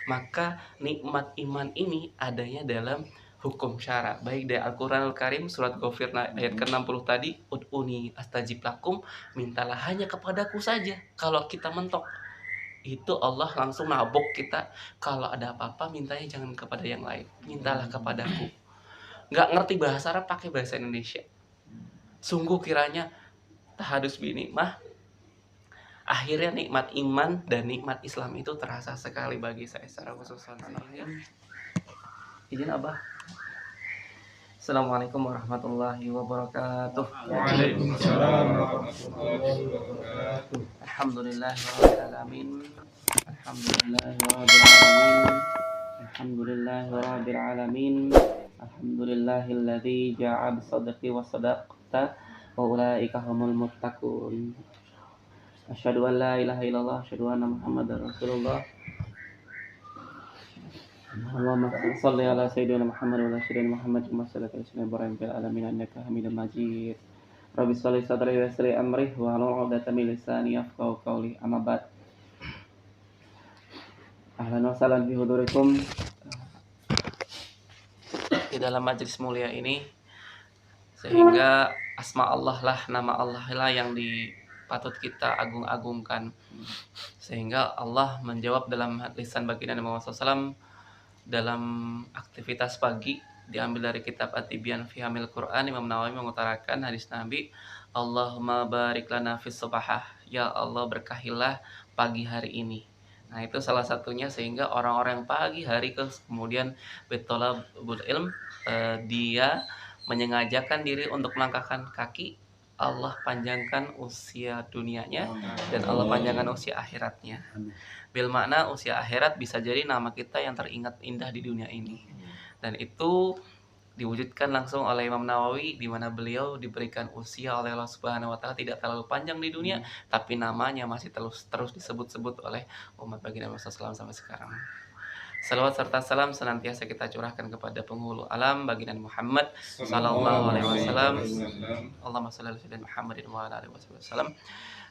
Maka nikmat iman ini adanya dalam hukum syara, baik dari Al-Qur'anul Karim surat Ghafir ayat ke-60 tadi, ud'uni astajib lakum, mintalah hanya kepadaku saja. Kalau kita mentok, itu Allah langsung nabok kita, kalau ada apa-apa mintanya jangan kepada yang lain, mintalah kepadaku. Nggak ngerti bahasa Arab pakai bahasa Indonesia. Sungguh kiranya tahadus binikmah, akhirnya nikmat iman dan nikmat Islam itu terasa sekali bagi saya secara khusus. Izin Abah. Assalamualaikum warahmatullahi wabarakatuh. Waalaikumsalam warahmatullahi wabarakatuh. Alhamdulillahirabbil alamin. Alhamdulillahirabbil alamin. Alhamdulillahirabbil alamin. Alhamdulillahilladzi ja'a bisadqi wa sadaqta wa ulaika humul muttaqun. Asyhadu an la ilaha illallah, asyhadu anna Muhammadar Rasulullah. Allahumma shalli ala sayyidina Muhammad wa ala sayyidina Muhammad kama shallaita ala sayyidina Ibrahim fil alamin innaka Hamidum Majid. Rabbi shalli sadri wa yassir amri wa hlul 'uqdatam min lisani yafqahu qawli. Amma ba'd. Ahlan wa sahlan bi hudurikum di dalam majelis mulia ini, sehingga asma Allah lah, nama Allah lah yang patut kita agung-agungkan, sehingga Allah menjawab dalam lisan baginda Nabi Muhammad SAW dalam aktivitas pagi, diambil dari kitab At-Tibyan fi Hamil Quran. Imam Nawawi mengutarakan hadis Nabi, Allahumma barik lana fis subahah, ya Allah berkahilah pagi hari ini. Nah, itu salah satunya, sehingga orang-orang yang pagi hari kemudian bitolabul ilm, dia menyengajakan diri untuk melangkahkan kaki, Allah panjangkan usia dunianya dan Allah panjangkan usia akhiratnya. Bil makna usia akhirat bisa jadi nama kita yang teringat indah di dunia ini. Dan itu diwujudkan langsung oleh Imam Nawawi, di mana beliau diberikan usia oleh Allah Subhanahu wa taala tidak terlalu panjang di dunia, tapi namanya masih terus disebut-sebut oleh umat baginda Muhammad SAW sampai sekarang. Salawat serta salam senantiasa kita curahkan kepada penghulu alam baginda Muhammad sallallahu alaihi wasallam. Allahumma shalli ala sayyidina Muhammadin wa ala alihi wasallam,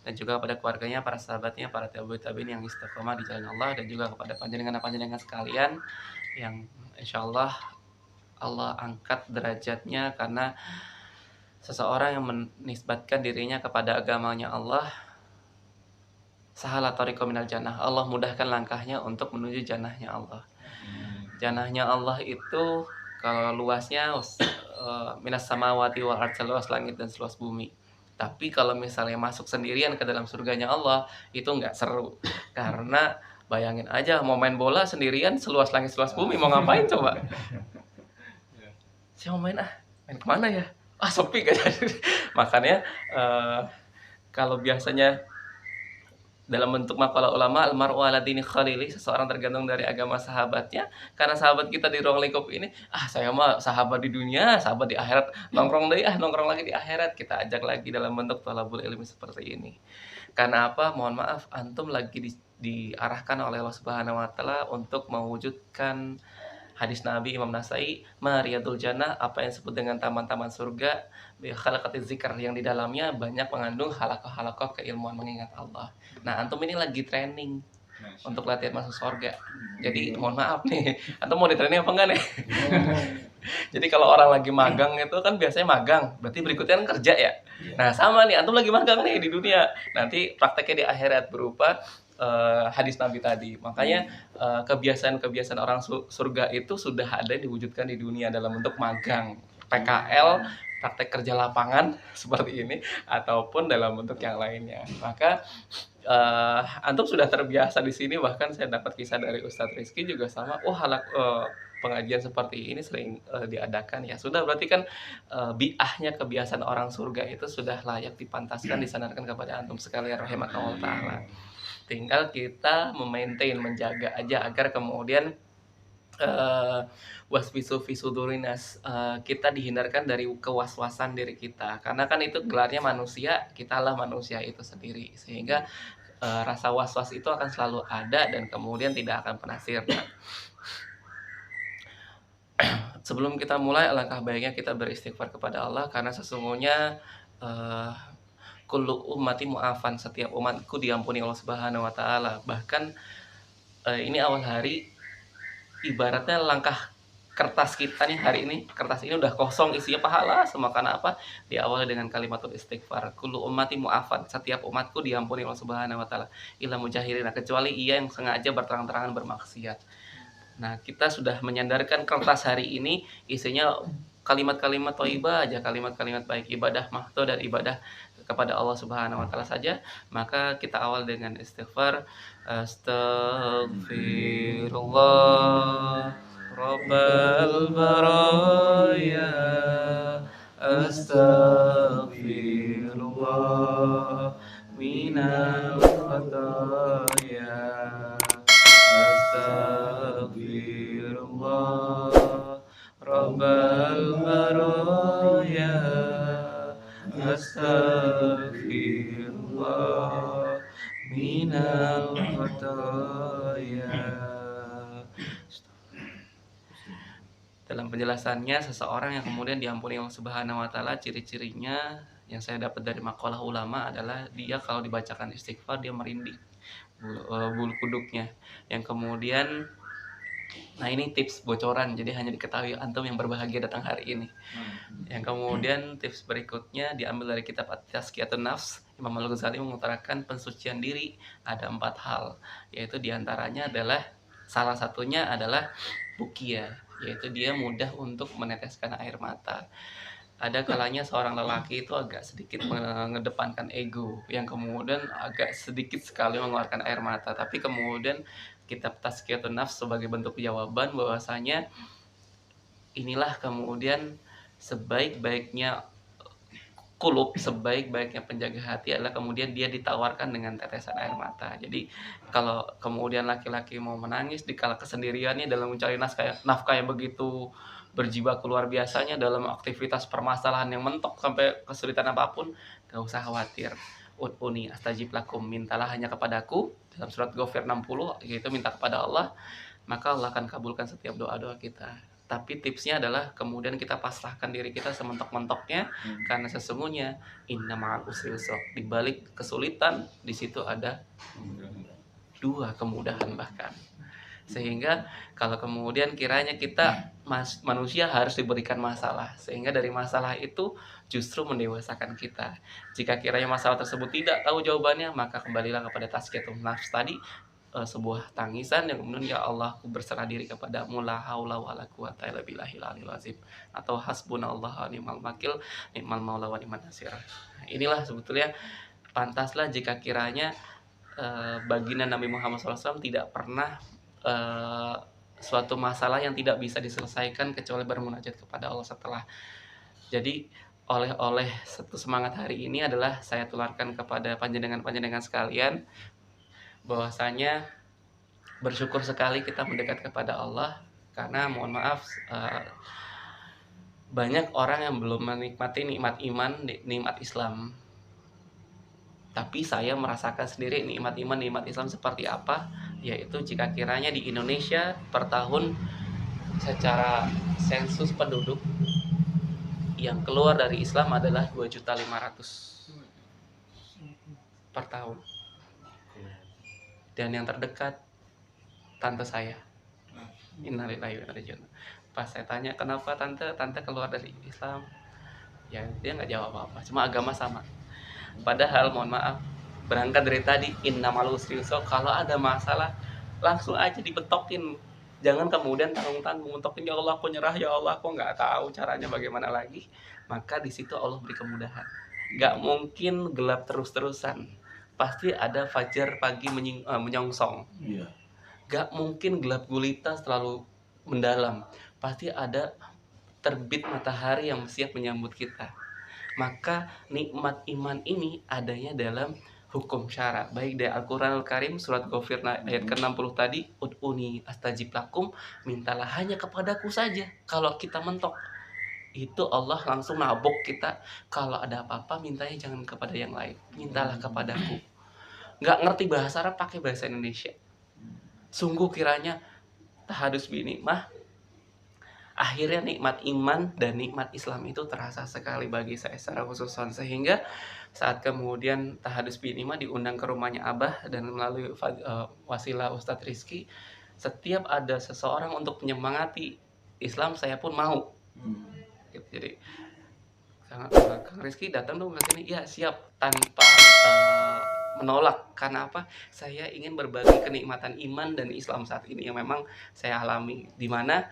dan juga kepada keluarganya, para sahabatnya, para tabi'in yang istiqomah di jalan Allah, dan juga kepada panjenengan sekalian yang insyaallah Allah angkat derajatnya karena seseorang yang menisbatkan dirinya kepada agamanya Allah. Sahala tariqo minal jannah, Allah mudahkan langkahnya untuk menuju jannahnya Allah. Jannahnya Allah itu kalau luasnya minas samawati wal ardh, seluas langit dan seluas bumi. Tapi kalau misalnya masuk sendirian ke dalam surganya Allah, itu nggak seru. Karena bayangin aja, mau main bola sendirian seluas langit seluas bumi, mau ngapain coba? Saya mau main kemana ya? Sepi kan. Makanya kalau biasanya dalam bentuk makalah ulama, almaru ala dini khalili, seseorang tergantung dari agama sahabatnya. Karena sahabat kita di ruang lingkup ini, saya mah sahabat di dunia, sahabat di akhirat, nongkrong lagi di akhirat. Kita ajak lagi dalam bentuk thalabul ilmi seperti ini. Karena apa? Mohon maaf, antum lagi diarahkan oleh Allah Subhanahu wa taala untuk mewujudkan hadis Nabi Imam Nasai, Mariyadul Jannah, apa yang disebut dengan taman-taman surga, bi khalaqatiz zikr, yang di dalamnya banyak mengandung halaqah-halaqah keilmuan mengingat Allah. Nah, antum ini lagi training untuk latihan masuk surga. Jadi mohon maaf nih, antum mau di training apa enggak nih? Jadi kalau orang lagi magang itu kan biasanya magang, berarti berikutnya kan kerja ya. Nah, sama nih, antum lagi magang nih di dunia. Nanti prakteknya di akhirat berupa hadis Nabi tadi. Makanya kebiasaan-kebiasaan orang surga itu sudah ada diwujudkan di dunia dalam bentuk magang, PKL, praktek kerja lapangan seperti ini, ataupun dalam bentuk yang lainnya. Maka antum sudah terbiasa di sini. Bahkan saya dapat kisah dari Ustadz Rizky juga sama. Pengajian seperti ini sering diadakan. Ya sudah, berarti kan bi'ahnya kebiasaan orang surga itu sudah layak dipantaskan, disandarkan kepada antum sekalian rahimakumullah ta'ala. Tinggal kita memaintain, menjaga aja agar kemudian waswisu fi sudurinas, kita dihindarkan dari kewaswasan diri kita. Karena kan itu gelarnya manusia, kitalah manusia itu sendiri. Sehingga rasa was-was itu akan selalu ada dan kemudian tidak akan pernah sirna. Sebelum kita mulai, alangkah baiknya kita beristighfar kepada Allah, karena sesungguhnya kullu ummati mu'afan, setiap umatku diampuni Allah Subhanahu wa taala. Bahkan ini awal hari, ibaratnya langkah kertas kita nih hari ini, kertas ini udah kosong isinya pahala semua, karena apa? Diawali dengan kalimatul istighfar, kullu ummati mu'afan, setiap umatku diampuni Allah Subhanahu wa taala, illa mujahirin, kecuali ia yang sengaja berterang-terangan bermaksiat. Nah, kita sudah menyandarkan kertas hari ini isinya kalimat-kalimat thayyibah aja, kalimat-kalimat baik, ibadah mahdo dan ibadah kepada Allah Subhanahu wa taala saja, maka kita awal dengan istighfar. Astaghfirullah Rabbal baraya, astaghfirullah minal khataya, astaghfirullah Rabbal baraya, astaghfirullah minal khataya. Dalam penjelasannya, seseorang yang kemudian diampuni Allah Subhanahu wa taala, ciri-cirinya yang saya dapat dari makalah ulama adalah dia kalau dibacakan istighfar dia merinding bulu kuduknya. Yang kemudian, nah ini tips bocoran, jadi hanya diketahui antum yang berbahagia datang hari ini. Yang kemudian tips berikutnya diambil dari kitab At-Tazkiyatun Nafs. Imam Al-Ghazali mengutarakan pensucian diri ada 4 hal, yaitu diantaranya adalah salah satunya adalah bukia, yaitu dia mudah untuk meneteskan air mata. Ada kalanya seorang lelaki itu agak sedikit mengedepankan ego, yang kemudian agak sedikit sekali mengeluarkan air mata, tapi kemudian kitab Tazkiyatun Nafs sebagai bentuk jawaban bahwasanya inilah kemudian sebaik-baiknya kulub, sebaik-baiknya penjaga hati adalah kemudian dia ditawarkan dengan tetesan air mata. Jadi kalau kemudian laki-laki mau menangis di kala kesendiriannya dalam mencari nafkah yang begitu berjibaku luar biasanya dalam aktivitas permasalahan yang mentok sampai kesulitan apapun, gak usah khawatir. Ud'uni astajib lakum, mintalah hanya kepadaku, dalam surat Ghafir 60, yaitu minta kepada Allah, maka Allah akan kabulkan setiap doa-doa kita. Tapi tipsnya adalah kemudian kita pasrahkan diri kita sementok-mentoknya, karena sesungguhnya inna ma'al usri yusra, di balik kesulitan di situ ada 2 kemudahan bahkan. Sehingga kalau kemudian kiranya kita manusia harus diberikan masalah, sehingga dari masalah itu justru mendewasakan kita. Jika kiranya masalah tersebut tidak tahu jawabannya, maka kembalilah kepada tazkiyatun nafs tadi, sebuah tangisan yang kemudian, ya Allah, aku berserah diri kepadamu, la haula wala quwata illa billahil aliyil azim, atau hasbunallahu wa ni'mal wakil, ni'mal maula wa ni'man nasir. Inilah sebetulnya pantaslah jika kiranya baginda Nabi Muhammad SAW tidak pernah suatu masalah yang tidak bisa diselesaikan kecuali bermunajat kepada Allah setelah. Jadi oleh satu semangat hari ini adalah saya tularkan kepada panjenengan sekalian bahwasanya bersyukur sekali kita mendekat kepada Allah, karena mohon maaf banyak orang yang belum menikmati nikmat iman, nikmat Islam. Tapi saya merasakan sendiri nikmat iman, nikmat Islam seperti apa, yaitu jika kiranya di Indonesia per tahun secara sensus penduduk yang keluar dari Islam adalah 2.500.000 per tahun. Dan yang terdekat tante saya. Innalillahi wa inna ilaihi raji'un. Pas saya tanya kenapa tante keluar dari Islam, ya dia nggak jawab apa-apa, cuma agama sama. Padahal mohon maaf, berangkat dari tadi innamal usri yusra, kalau ada masalah langsung aja dibetokin. Jangan kemudian tanggung-tanggung mentokin, ya Allah aku nyerah, ya Allah aku nggak tahu caranya bagaimana lagi. Maka di situ Allah beri kemudahan. Nggak mungkin gelap terus-terusan. Pasti ada fajar pagi menyongsong. Gak mungkin gelap gulita terlalu mendalam. Pasti ada terbit matahari yang siap menyambut kita. Maka nikmat iman ini adanya dalam hukum syara, baik dari Al-Quran Al-Karim surat Ghafir ayat ke-60 tadi, ud'uni astajib lakum, mintalah hanya kepadaku saja. Kalau kita mentok, itu Allah langsung nabok kita. Kalau ada apa-apa mintanya jangan kepada yang lain, mintalah kepadaku. Nggak ngerti bahasa Arab pakai bahasa Indonesia. Sungguh kiranya tahadus binikmah, akhirnya nikmat iman dan nikmat Islam itu terasa sekali bagi saya secara khusus, sehingga saat kemudian tahadus binikmah diundang ke rumahnya Abah dan melalui wasilah Ustadz Rizky, setiap ada seseorang untuk menyemangati Islam, saya pun mau. Gitu. Jadi Kang Rizky datang dong ke sini, ya siap, tanpa menolak. Karena apa? Saya ingin berbagi kenikmatan iman dan Islam saat ini yang memang saya alami, di mana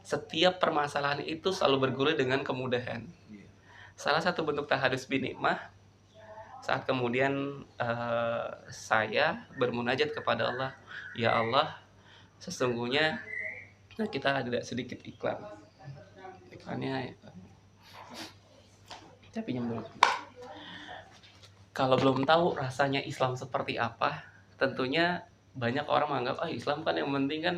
setiap permasalahan itu selalu bergulir dengan kemudahan. Salah satu bentuk tahadus binikmah saat kemudian saya bermunajat kepada Allah, ya Allah, sesungguhnya kita ada sedikit iklannya. Saya pinjam dulu. Kalau belum tahu rasanya Islam seperti apa, tentunya banyak orang menganggap Islam kan yang penting kan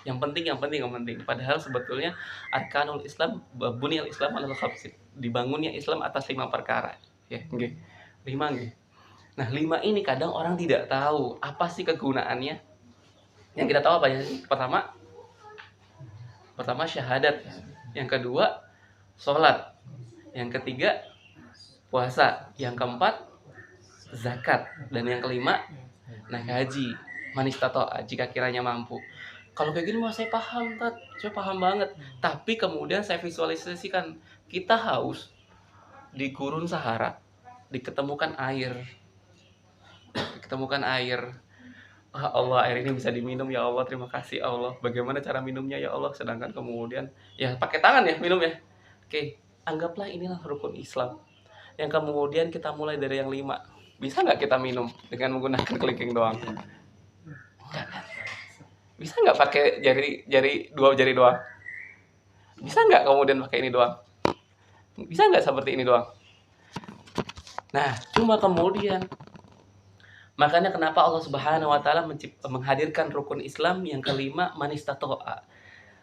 yang penting. Padahal sebetulnya arkanul Islam, bunyal Islam alal khamsin, dibangunnya Islam atas 5 perkara. Ya, nggih. 5 nggih. Nah, 5 ini kadang orang tidak tahu apa sih kegunaannya. Yang kita tahu apa ya? Pertama syahadat, yang kedua sholat, yang ketiga puasa, yang keempat zakat, dan yang kelima naik haji, manistato'a, jika kiranya mampu. Kalau kayak gini mah saya paham, Tat. Saya paham banget. Tapi kemudian saya visualisasikan, kita haus di gurun Sahara, diketemukan air. Allah, air ini bisa diminum, ya Allah, terima kasih Allah. Bagaimana cara minumnya, ya Allah? Sedangkan kemudian ya pakai tangan ya minum ya. Oke, anggaplah inilah rukun Islam. Yang kemudian kita mulai dari yang 5. Bisa nggak kita minum dengan menggunakan clicking doang? Enggak kan? Bisa nggak pakai dua jari doang? Bisa nggak kemudian pakai ini doang? Bisa nggak seperti ini doang? Nah, cuma kemudian makanya kenapa Allah Subhanahu wa taala menghadirkan rukun Islam yang kelima, manistato'a.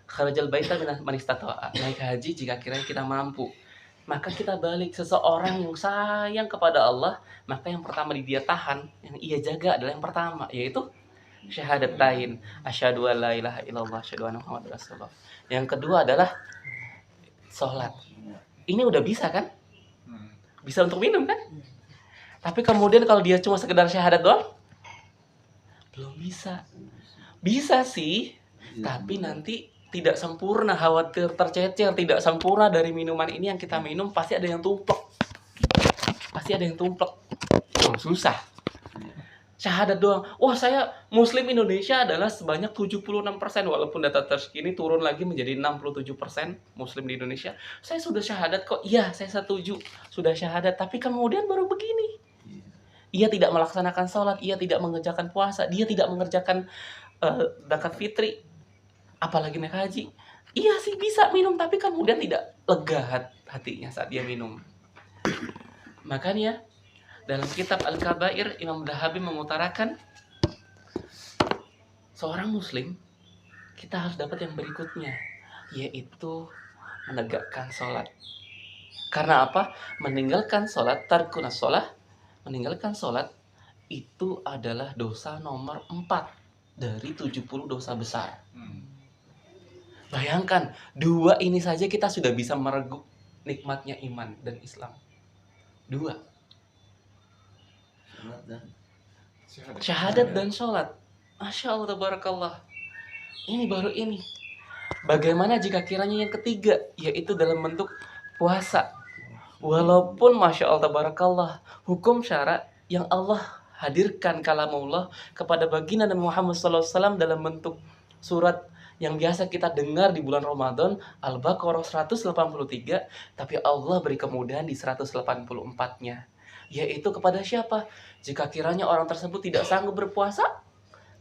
Kharajal baita manistato'a. Naik haji jika kiranya kita mampu. Maka kita balik, seseorang yang sayang kepada Allah, maka yang pertama dia tahan, yang ia jaga adalah yang pertama, yaitu syahadatain, asyhadu an la ilaha illallah, asyhadu anna muhammadar rasulullah. Yang kedua adalah sholat. Ini udah bisa kan? Bisa untuk minum kan? Tapi kemudian kalau dia cuma sekedar syahadat doang, belum bisa. Bisa sih, tapi nanti tidak sempurna, khawatir tercecer, tidak sempurna dari minuman ini yang kita minum, pasti ada yang tumplek. Susah. Syahadat doang. Wah, saya Muslim Indonesia adalah sebanyak 76%, walaupun data terkini turun lagi menjadi 67% Muslim di Indonesia. Saya sudah syahadat kok. Iya, saya setuju. Sudah syahadat, tapi kemudian baru begini. Ia tidak melaksanakan sholat, ia tidak mengerjakan puasa, dia tidak mengerjakan zakat fitri, apalagi naik haji. Iya sih bisa minum, tapi kemudian tidak lega hatinya saat dia minum. Makanya dalam kitab Al-Kabair, Imam Dhahabi mengutarakan, seorang muslim kita harus dapat yang berikutnya, yaitu menegakkan sholat. Karena apa? Meninggalkan sholat, tarkunas sholat, meninggalkan sholat itu adalah dosa nomor 4 dari 70 dosa besar. Bayangkan, 2 ini saja kita sudah bisa mereguk nikmatnya iman dan Islam. 2. Syahadat dan sholat. Masya Allah, tabarakallah. Ini baru ini. Bagaimana jika kiranya yang ketiga, yaitu dalam bentuk puasa. Walaupun Masya Allah, tabarakallah, hukum syara yang Allah hadirkan kalamullah kepada baginda Nabi Muhammad SAW dalam bentuk surat yang biasa kita dengar di bulan Ramadan, Al-Baqarah 183, tapi Allah beri kemudahan di 184-nya. Yaitu kepada siapa? Jika kiranya orang tersebut tidak sanggup berpuasa,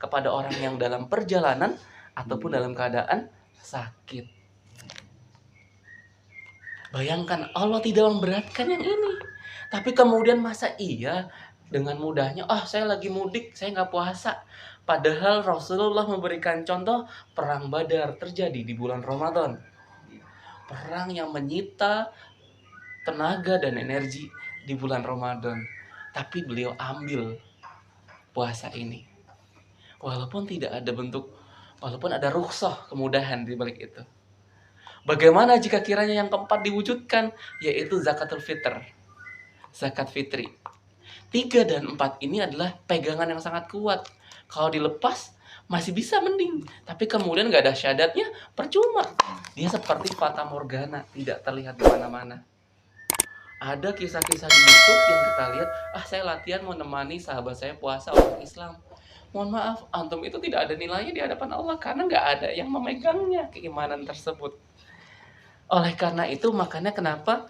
kepada orang yang dalam perjalanan ataupun dalam keadaan sakit. Bayangkan, Allah tidak memberatkan yang ini. Tapi kemudian masa iya dengan mudahnya, saya lagi mudik, saya nggak puasa. Padahal Rasulullah memberikan contoh perang Badar terjadi di bulan Ramadan. Perang yang menyita tenaga dan energi di bulan Ramadan. Tapi beliau ambil puasa ini. Walaupun ada rukhsah, kemudahan di balik itu. Bagaimana jika kiranya yang keempat diwujudkan, yaitu zakatul fitr, zakat fitri. 3 dan 4 ini adalah pegangan yang sangat kuat. Kalau dilepas, masih bisa mending. Tapi kemudian nggak ada syahadatnya, percuma. Dia seperti fata morgana, tidak terlihat di mana-mana. Ada kisah-kisah di YouTube yang kita lihat, saya latihan mau nemani sahabat saya puasa orang Islam. Mohon maaf, antum itu tidak ada nilainya di hadapan Allah karena nggak ada yang memegangnya keimanan tersebut. Oleh karena itu, makanya kenapa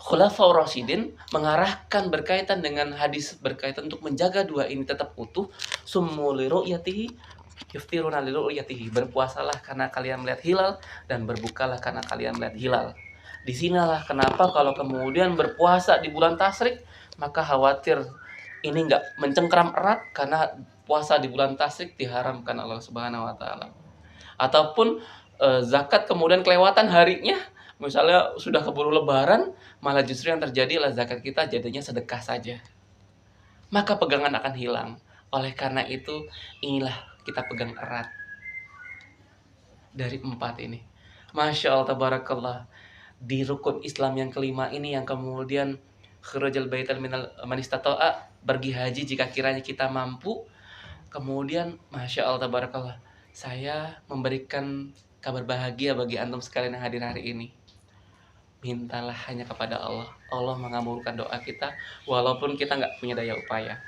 Khulafaur Rasyidin mengarahkan berkaitan dengan hadis berkaitan untuk menjaga dua ini tetap utuh. Summu li ru'yatihi yuftiruna li ru'yatihi. Berpuasalah karena kalian melihat hilal dan berbukalah karena kalian melihat hilal. Disinilah kenapa kalau kemudian berpuasa di bulan tasyrik maka khawatir ini nggak mencengkram erat karena puasa di bulan tasyrik diharamkan Allah Subhanahu wa taala. Ataupun zakat kemudian kelewatan harinya, misalnya sudah keburu lebaran, malah justru yang terjadi adalah zakat kita jadinya sedekah saja. Maka pegangan akan hilang. Oleh karena itu, inilah kita pegang erat dari 4 ini. Masya Allah, tabarakallah. Di rukun Islam yang kelima ini yang kemudian khurujal baital minal man istata'a, pergi haji jika kiranya kita mampu. Kemudian Masya Allah, tabarakallah, saya memberikan kabar bahagia bagi antum sekalian yang hadir hari ini. Mintalah hanya kepada Allah. Allah mengabulkan doa kita walaupun kita nggak punya daya upaya.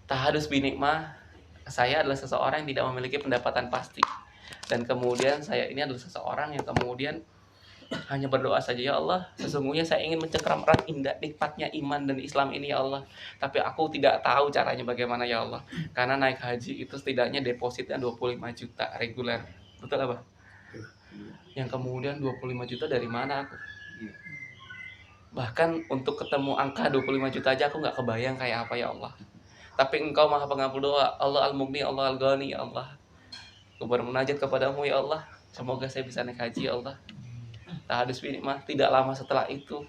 Tahadus binikmah, saya adalah seseorang yang tidak memiliki pendapatan pasti. Dan kemudian saya ini adalah seseorang yang kemudian hanya berdoa saja, ya Allah, sesungguhnya saya ingin mencengkram erat indah nikmatnya iman dan Islam ini, ya Allah. Tapi aku tidak tahu caranya bagaimana, ya Allah. Karena naik haji itu setidaknya depositnya 25 juta reguler. Betul apa? Yang kemudian 25 juta dari mana aku? Bahkan untuk ketemu angka 25 juta aja aku nggak kebayang kayak apa, ya Allah. Tapi Engkau Maha Pengabul doa, Allah Al-Mughni, Allah Al-Ghani, ya Allah. Aku bermunajat kepadamu, ya Allah. Semoga saya bisa naik haji, ya Allah. Tahadus binikmah, tidak lama setelah itu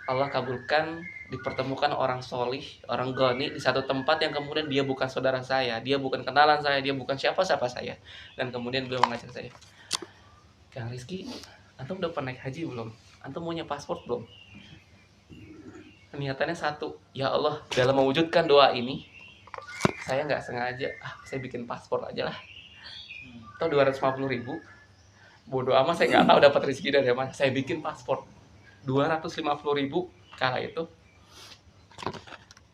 Allah kabulkan, dipertemukan orang solih, orang goni di satu tempat yang kemudian dia bukan saudara saya, dia bukan kenalan saya, dia bukan siapa-siapa saya. Dan kemudian beliau mengajak saya, Kang Rizky, antum udah pernah naik haji belum? Antum punya paspor belum? Niatannya satu, ya Allah, dalam mewujudkan doa ini saya nggak sengaja, saya bikin paspor aja lah. Atau 250.000, bodoh amat, saya nggak tahu dapat rezeki dari mana. Saya bikin paspor 250.000 kala itu,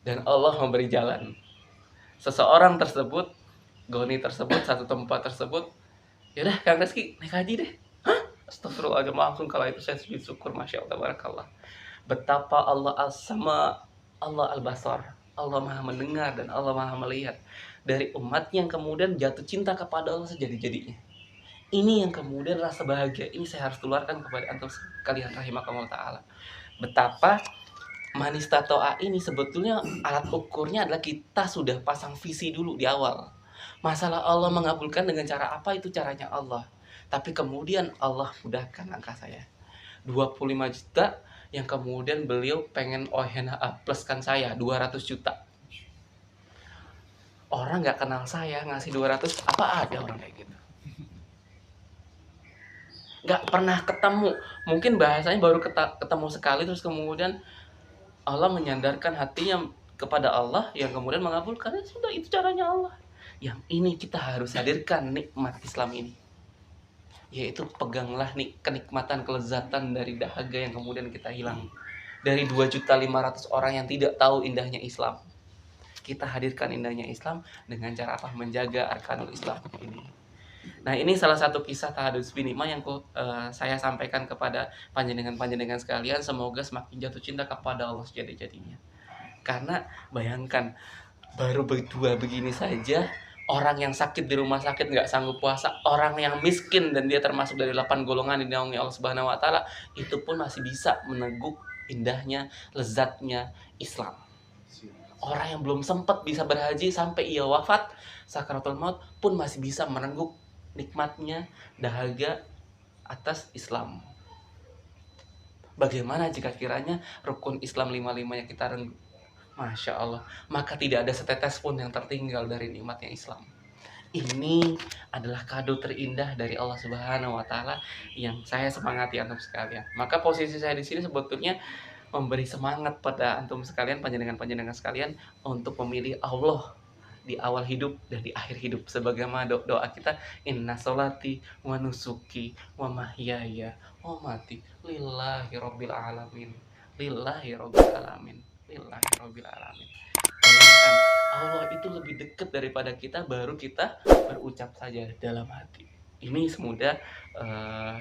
dan Allah memberi jalan. Seseorang tersebut, goni tersebut, satu tempat tersebut, yaudah Kang Rizky naik haji deh. Astagfirullahaladzim, langsung kala itu saya sujud syukur, Masya Allah, tabarakallah. Betapa Allah As-Sama, Allah Al-Basar, Allah Maha mendengar dan Allah Maha melihat dari umatnya yang kemudian jatuh cinta kepada Allah sejadi-jadinya. Ini yang kemudian rasa bahagia ini saya harus keluarkan kepada antum sekalian rahimakumullah ta'ala. Betapa manistatoa ini sebetulnya alat ukurnya adalah kita sudah pasang visi dulu di awal. Masalah Allah mengabulkan dengan cara apa, itu caranya Allah. Tapi kemudian Allah mudahkan angka saya 25 juta yang kemudian beliau pengen OHNA pluskan saya 200 juta. Orang gak kenal saya ngasih 200, apa ada orang kayak gitu? Gak pernah ketemu, mungkin bahasanya baru ketemu sekali, terus kemudian Allah menyandarkan hatinya kepada Allah yang kemudian mengabulkan. Sudah, itu caranya Allah. Yang ini kita harus hadirkan nikmat Islam ini, yaitu peganglah kenikmatan, kelezatan dari dahaga yang kemudian kita hilang. Dari 2.500.000 orang yang tidak tahu indahnya Islam, kita hadirkan indahnya Islam dengan cara apa? Menjaga arkanul Islam ini. Nah, ini salah satu kisah tahadus binikmah yang saya sampaikan kepada panjenengan sekalian. Semoga semakin jatuh cinta kepada Allah sejadi-jadinya. Karena bayangkan, baru berdua begini saja, orang yang sakit di rumah sakit nggak sanggup puasa, orang yang miskin dan dia termasuk dari 8 golongan yang dinaungi Allah Subhanahu wa taala, itu pun masih bisa meneguk indahnya, lezatnya Islam. Orang yang belum sempat bisa berhaji sampai ia wafat, sakaratul maut pun masih bisa meneguk nikmatnya dahaga atas Islam. Bagaimana jika kiranya rukun Islam 5-5 yang kita renggut? Masya Allah, maka tidak ada setetes pun yang tertinggal dari nikmatnya Islam. Ini adalah kado terindah dari Allah Subhanahu wa taala yang saya semangati antum sekalian. Maka posisi saya di sini sebetulnya memberi semangat pada antum sekalian, panjenengan sekalian, untuk memilih Allah di awal hidup dan di akhir hidup, sebagaimana doa kita, inna sholati wa nusuki wa mahyaya wa mati lillahi rabbil alamin, lillahi rabbil alamin, lillahi rabbil alamin. Bayangkan, Allah itu lebih dekat daripada kita, baru kita berucap saja dalam hati. Ini semoga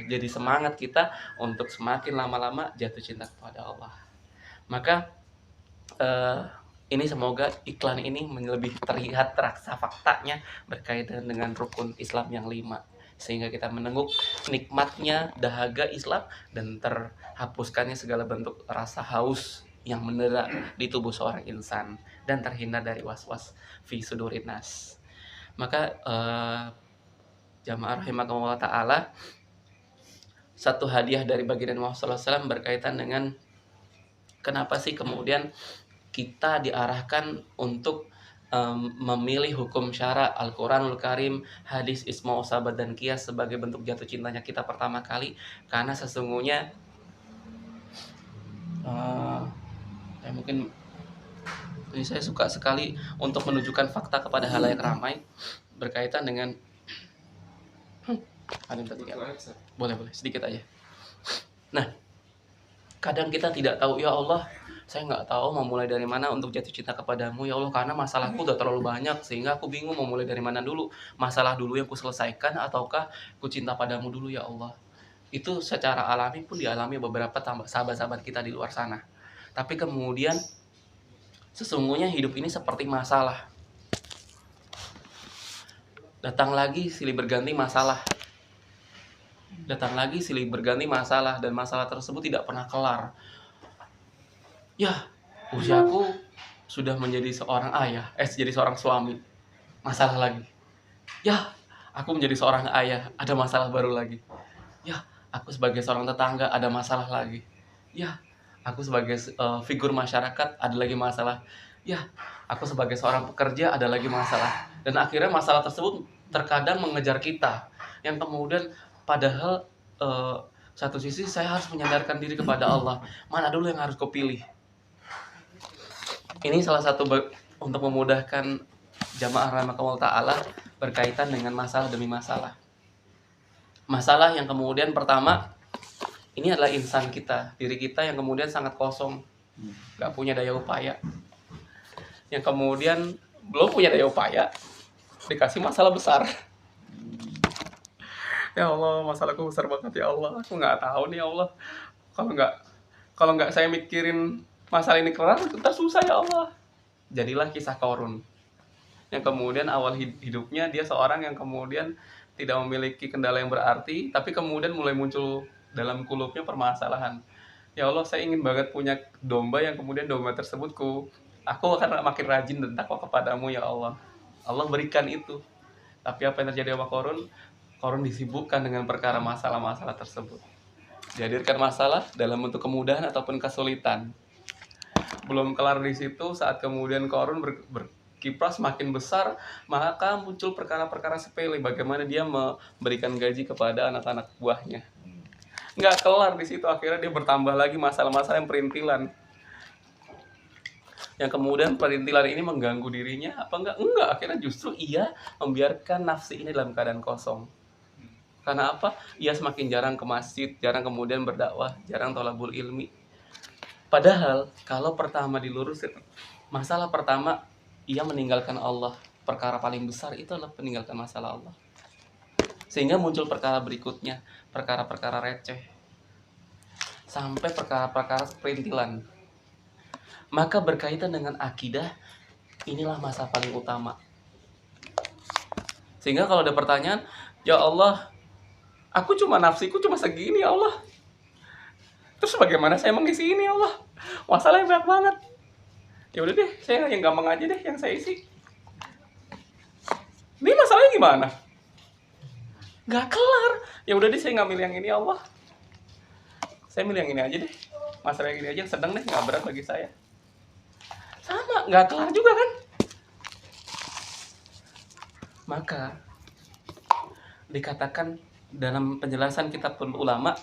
jadi semangat kita untuk semakin lama-lama jatuh cinta kepada Allah. Maka ini semoga iklan ini lebih terlihat terasa faktanya berkaitan dengan rukun Islam yang 5, sehingga kita menengok nikmatnya dahaga Islam dan terhapuskannya segala bentuk rasa haus yang mendera di tubuh seorang insan dan terhindar dari was-was fi sudurin nas. Maka jamaah rahimakumullah ta'ala, satu hadiah dari baginda Muhammad SAW berkaitan dengan kenapa sih kemudian kita diarahkan untuk memilih hukum syara Al-Quranul Karim, hadis, isma, sahabat, dan qiyas sebagai bentuk jatuh cintanya kita pertama kali. Karena sesungguhnya mungkin ini saya suka sekali untuk menunjukkan fakta kepada halayak ramai berkaitan dengan boleh sedikit aja. Nah, kadang kita tidak tahu, ya Allah, saya nggak tahu mau mulai dari mana untuk jatuh cinta kepadamu ya Allah, karena masalahku udah terlalu banyak sehingga aku bingung mau mulai dari mana dulu. Masalah dulu yang ku selesaikan ataukah ku cinta padamu dulu ya Allah. Itu secara alami pun dialami beberapa sahabat-sahabat kita di luar sana. Tapi kemudian sesungguhnya hidup ini seperti masalah. Datang lagi silih berganti masalah. Datang lagi silih berganti masalah, dan masalah tersebut tidak pernah kelar. Ya, usiaku sudah menjadi seorang ayah, jadi seorang suami, masalah lagi. Ya, aku menjadi seorang ayah, ada masalah baru lagi. Ya, aku sebagai seorang tetangga ada masalah lagi. Ya, aku sebagai figur masyarakat ada lagi masalah. Ya, aku sebagai seorang pekerja ada lagi masalah. Dan akhirnya masalah tersebut terkadang mengejar kita, yang kemudian padahal satu sisi saya harus menyadarkan diri kepada Allah, mana dulu yang harus kau pilih. Ini salah satu untuk memudahkan jamaah rahimakumullah ta'ala berkaitan dengan masalah demi masalah. Masalah yang kemudian pertama, ini adalah insan kita, diri kita yang kemudian sangat kosong, gak punya daya upaya. Yang kemudian belum punya daya upaya, dikasih masalah besar. Ya Allah, masalahku besar banget ya Allah. Aku nggak tahu nih ya Allah. Kalau nggak saya mikirin masalah ini kelar, kita susah ya Allah. Jadilah kisah Qarun, yang kemudian awal hidupnya dia seorang yang kemudian tidak memiliki kendala yang berarti, tapi kemudian mulai muncul dalam kulupnya permasalahan. Ya Allah, saya ingin banget punya domba yang kemudian domba tersebut aku akan makin rajin dan takwa kepadamu ya Allah. Allah berikan itu. Tapi apa yang terjadi sama Qarun disibukkan dengan perkara masalah-masalah tersebut. Dihadirkan masalah dalam bentuk kemudahan ataupun kesulitan. Belum kelar di situ, saat kemudian Qarun berkiprah semakin besar, maka muncul perkara-perkara sepele, bagaimana dia memberikan gaji kepada anak-anak buahnya. Nggak kelar di situ, akhirnya dia bertambah lagi masalah-masalah yang perintilan. Yang kemudian perintilan ini mengganggu dirinya apa enggak? Enggak, akhirnya justru ia membiarkan nafsi ini dalam keadaan kosong. Karena apa? Ia semakin jarang ke masjid, jarang kemudian berdakwah, jarang thalabul ilmi. Padahal kalau pertama dilurusin, masalah pertama ia meninggalkan Allah. Perkara paling besar itu adalah meninggalkan masalah Allah. Sehingga muncul perkara berikutnya, perkara-perkara receh, sampai perkara-perkara perintilan. Maka berkaitan dengan akidah, inilah masalah paling utama. Sehingga kalau ada pertanyaan, ya Allah, aku nafsiku cuma segini ya Allah. Terus bagaimana saya mengisi ini ya Allah? Masalahnya banyak banget. Ya udah deh, saya yang gampang aja deh yang saya isi. Ini masalahnya gimana? Gak kelar. Ya udah deh, saya nggak milih yang ini ya Allah. Saya milih yang ini aja deh. Masalah yang ini aja yang sedang deh, nggak berat bagi saya. Sama, nggak kelar juga kan? Maka dikatakan dalam penjelasan kitab ulama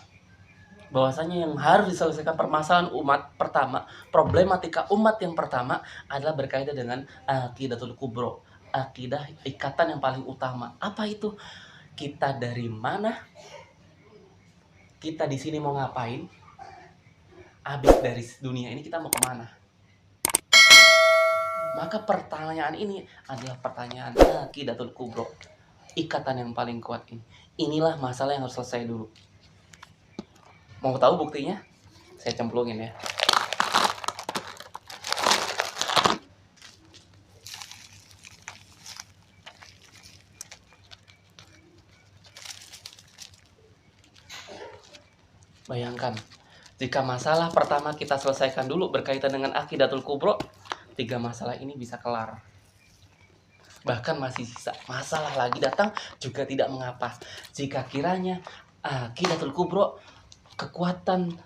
bahwasanya yang harus diselesaikan permasalahan umat pertama, problematika umat yang pertama adalah berkaitan dengan aqidatul kubro, akidah, ikatan yang paling utama. Apa itu? Kita dari mana? Kita di sini mau ngapain? Habis dari dunia ini kita mau kemana? Maka pertanyaan ini adalah pertanyaan akidatul kubro, ikatan yang paling kuat ini. Inilah masalah yang harus selesai dulu. Mau tahu buktinya? Saya cemplungin ya. Bayangkan, jika masalah pertama kita selesaikan dulu berkaitan dengan akidatul kubro, 3 masalah ini bisa kelar. Bahkan masih sisa masalah lagi datang juga tidak mengapa. Jika kiranya akidatul kubro, kekuatan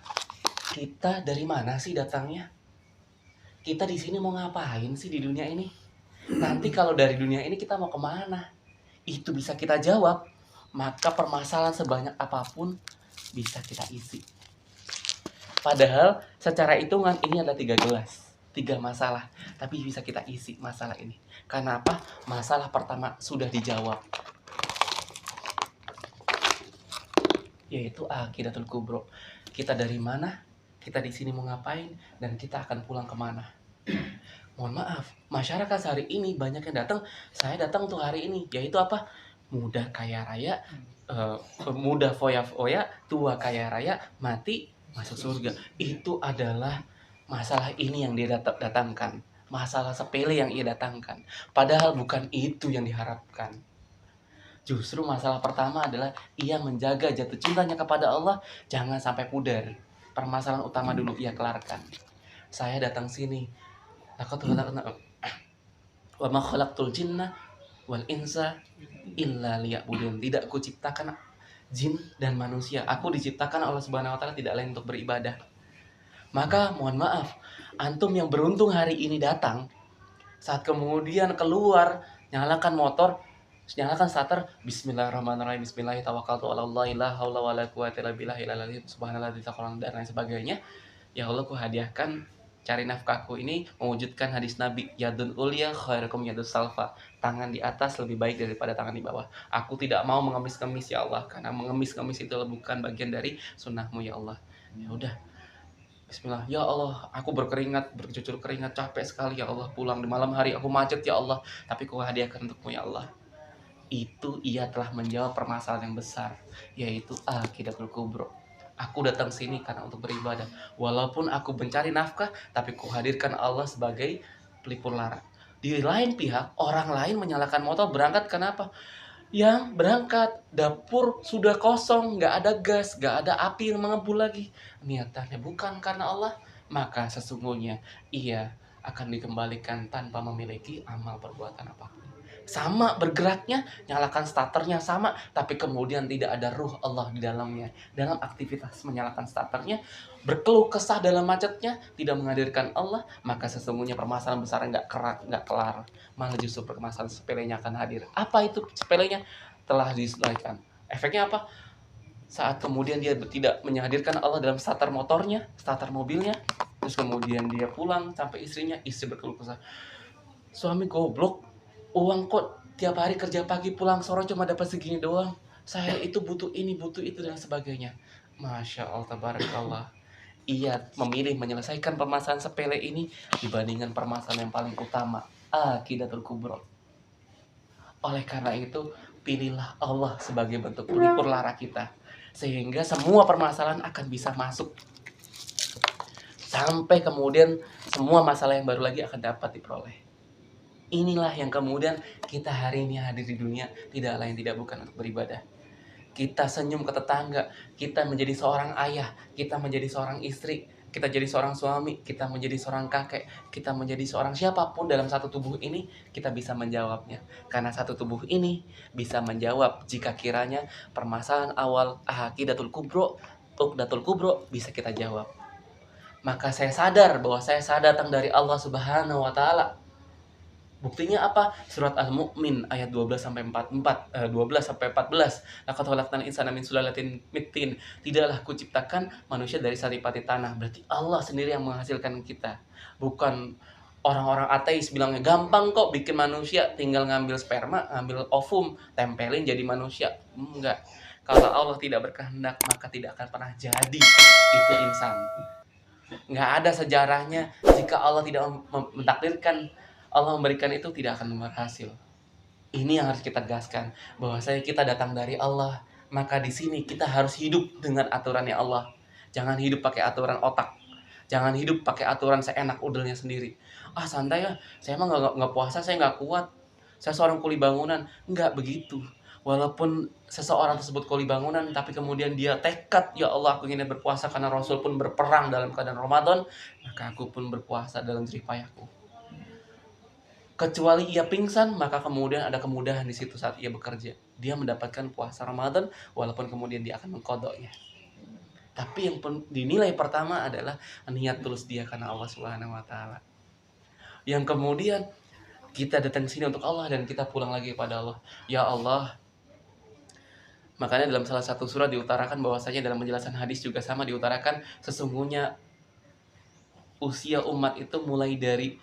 kita dari mana sih datangnya? Kita di sini mau ngapain sih di dunia ini? Nanti kalau dari dunia ini kita mau kemana? Itu bisa kita jawab. Maka permasalahan sebanyak apapun bisa kita isi. Padahal secara hitungan ini adalah 3 gelas, 3 masalah, tapi bisa kita isi masalah ini. Karena apa? Masalah pertama sudah dijawab, yaitu akidatul kubro. Kita dari mana? Kita di sini mau ngapain? Dan kita akan pulang kemana? Mohon maaf, masyarakat hari ini banyak yang datang. Saya datang untuk hari ini, yaitu apa? Muda kaya raya, muda foya-foya, tua kaya raya, mati masuk surga. Itu adalah masalah ini yang dia datangkan, masalah sepele yang ia datangkan. Padahal bukan itu yang diharapkan. Justru masalah pertama adalah ia menjaga jatuh cintanya kepada Allah jangan sampai pudar. Permasalahan utama dulu ia kelarkan. Saya datang sini, wa ma khalaqtul jinna wal insa illa liya'budun. Tidak kuciptakan jin dan manusia. Aku diciptakan Allah Subhanahu wa taala tidak lain untuk beribadah. Maka mohon maaf, antum yang beruntung hari ini datang, saat kemudian keluar, nyalakan motor, nyalakan starter, bismillahirrahmanirrahim, bismillahirrahmanirrahim, la haula wala quwata illa billah, subhanallah, dan lain sebagainya. Ya Allah, ku hadiahkan cari nafkahku ini mewujudkan hadis Nabi, yadun ulya khairukum yadus salfa, tangan di atas lebih baik daripada tangan di bawah. Aku tidak mau mengemis-ngemis ya Allah, karena mengemis-ngemis itu bukan bagian dari sunnahmu ya Allah. Ya udah, bismillah. Ya Allah, aku berkeringat, bercucur keringat, capek sekali ya Allah, pulang di malam hari aku macet ya Allah, tapi ku hadiahkan untukmu ya Allah. Itu ia telah menjawab permasalahan yang besar, yaitu akidatul kubro. Aku datang sini karena untuk beribadah. Walaupun aku mencari nafkah, tapi kuhadirkan Allah sebagai pelipur lara. Di lain pihak, orang lain menyalakan motor berangkat kenapa? Yang berangkat, dapur sudah kosong, nggak ada gas, nggak ada api yang mengepul lagi. Niatannya bukan karena Allah, maka sesungguhnya ia akan dikembalikan tanpa memiliki amal perbuatan apapun. Sama bergeraknya, nyalakan starternya sama, tapi kemudian tidak ada ruh Allah di dalamnya. Dalam aktivitas menyalakan starternya, berkeluh kesah dalam macetnya, tidak menghadirkan Allah, maka sesungguhnya permasalahan besar nggak kelar. Malah justru permasalahan sepelenya akan hadir. Apa itu sepelenya? Telah diselesaikan. Efeknya apa? Saat kemudian dia tidak menghadirkan Allah dalam starter motornya, starter mobilnya, terus kemudian dia pulang sampai istrinya, istri berkeluh kesah, suami goblok, uang kok tiap hari kerja pagi pulang sore cuma dapat segini doang. Saya itu butuh ini, butuh itu dan sebagainya. Masya Allah, tabarakallah. Ia memilih menyelesaikan permasalahan sepele ini dibandingkan permasalahan yang paling utama, akidatul kubro. Oleh karena itu, pilihlah Allah sebagai bentuk pelipur lara kita, sehingga semua permasalahan akan bisa masuk. Sampai kemudian semua masalah yang baru lagi akan dapat diperoleh. Inilah yang kemudian kita hari ini hadir di dunia tidak lain tidak bukan untuk beribadah. Kita senyum ke tetangga, kita menjadi seorang ayah, kita menjadi seorang istri, kita jadi seorang suami, kita menjadi seorang kakek, kita menjadi seorang siapapun dalam satu tubuh ini, kita bisa menjawabnya. Karena satu tubuh ini bisa menjawab jika kiranya permasalahan awal akidatul kubro, uqdatul kubro bisa kita jawab. Maka saya sadar bahwa saya datang dari Allah Subhanahu wa taala. Buktinya apa? Surat Al-Mu'min ayat 12 sampai 14. Laqad khalaqnal insana min sulalatin min. Tidaklah kuciptakan manusia dari saripati tanah. Berarti Allah sendiri yang menghasilkan kita. Bukan Orang-orang ateis bilangnya gampang kok bikin manusia, tinggal ngambil sperma, ngambil ovum, tempelin jadi manusia. Enggak. Kalau Allah tidak berkehendak, maka tidak akan pernah jadi itu insan. Nggak ada sejarahnya jika Allah tidak mentakdirkan, Allah memberikan itu tidak akan berhasil. Ini yang harus kita tegaskan, bahwasanya kita datang dari Allah, maka di sini kita harus hidup dengan aturannya Allah. Jangan hidup pakai aturan otak. Jangan hidup pakai aturan seenak udelnya sendiri. Ah santai lah, saya mah nggak puasa, saya nggak kuat. Saya seorang kuli bangunan. Nggak begitu. Walaupun seseorang tersebut kuli bangunan, tapi kemudian dia tekad, ya Allah aku ingin berpuasa karena Rasul pun berperang dalam keadaan Ramadan, maka aku pun berpuasa dalam jerih payahku. Kecuali ia pingsan, maka kemudian ada kemudahan di situ saat ia bekerja. Dia mendapatkan puasa Ramadan, walaupun kemudian dia akan mengkodoknya. Tapi yang dinilai pertama adalah niat tulus dia karena Allah Subhanahu wa taala. Yang kemudian kita datang sini untuk Allah dan kita pulang lagi kepada Allah. Ya Allah. Makanya dalam salah satu surah diutarakan bahwasanya dalam penjelasan hadis juga sama diutarakan sesungguhnya usia umat itu mulai dari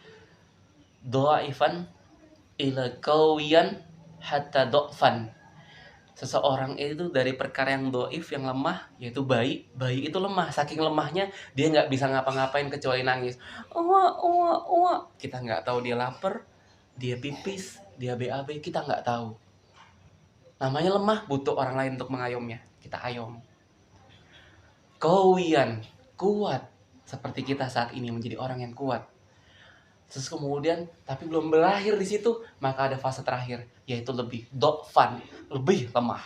dhaifan ila qawiyan hatta dhafan. Seseorang itu dari perkara yang doif, yang lemah, yaitu bayi itu lemah, saking lemahnya dia nggak bisa ngapa-ngapain kecuali nangis. Kita nggak tahu dia lapar, dia pipis, dia BAB, kita nggak tahu. Namanya lemah, butuh orang lain untuk mengayomnya, kita ayom. Qawiyan, kuat, seperti kita saat ini menjadi orang yang kuat. Terus kemudian, tapi belum berakhir di situ, maka ada fase terakhir, yaitu lebih dhafan, lebih lemah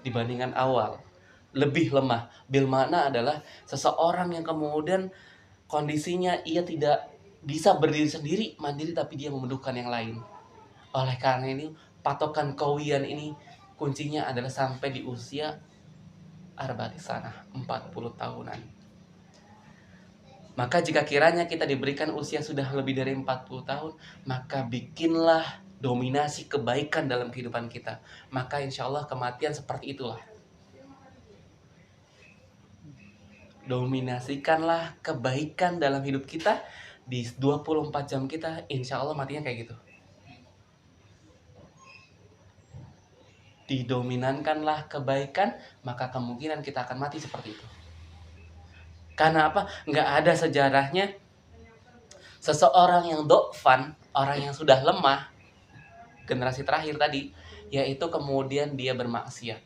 dibandingkan awal. Lebih lemah. Bil makna adalah seseorang yang kemudian kondisinya ia tidak bisa berdiri sendiri, mandiri, tapi dia membutuhkan yang lain. Oleh karena ini, patokan qawiyan ini kuncinya adalah sampai di usia arba'ati sanah, 40 tahunan. Maka jika kiranya kita diberikan usia sudah lebih dari 40 tahun, maka bikinlah dominasi kebaikan dalam kehidupan kita. Maka insya Allah kematian seperti itulah. Dominasikanlah kebaikan dalam hidup kita di 24 jam kita, insya Allah matinya kayak gitu. Didominankanlah kebaikan, maka kemungkinan kita akan mati seperti itu. Karena apa? Nggak ada sejarahnya seseorang yang dhafan, orang yang sudah lemah, generasi terakhir tadi, yaitu kemudian dia bermaksiat.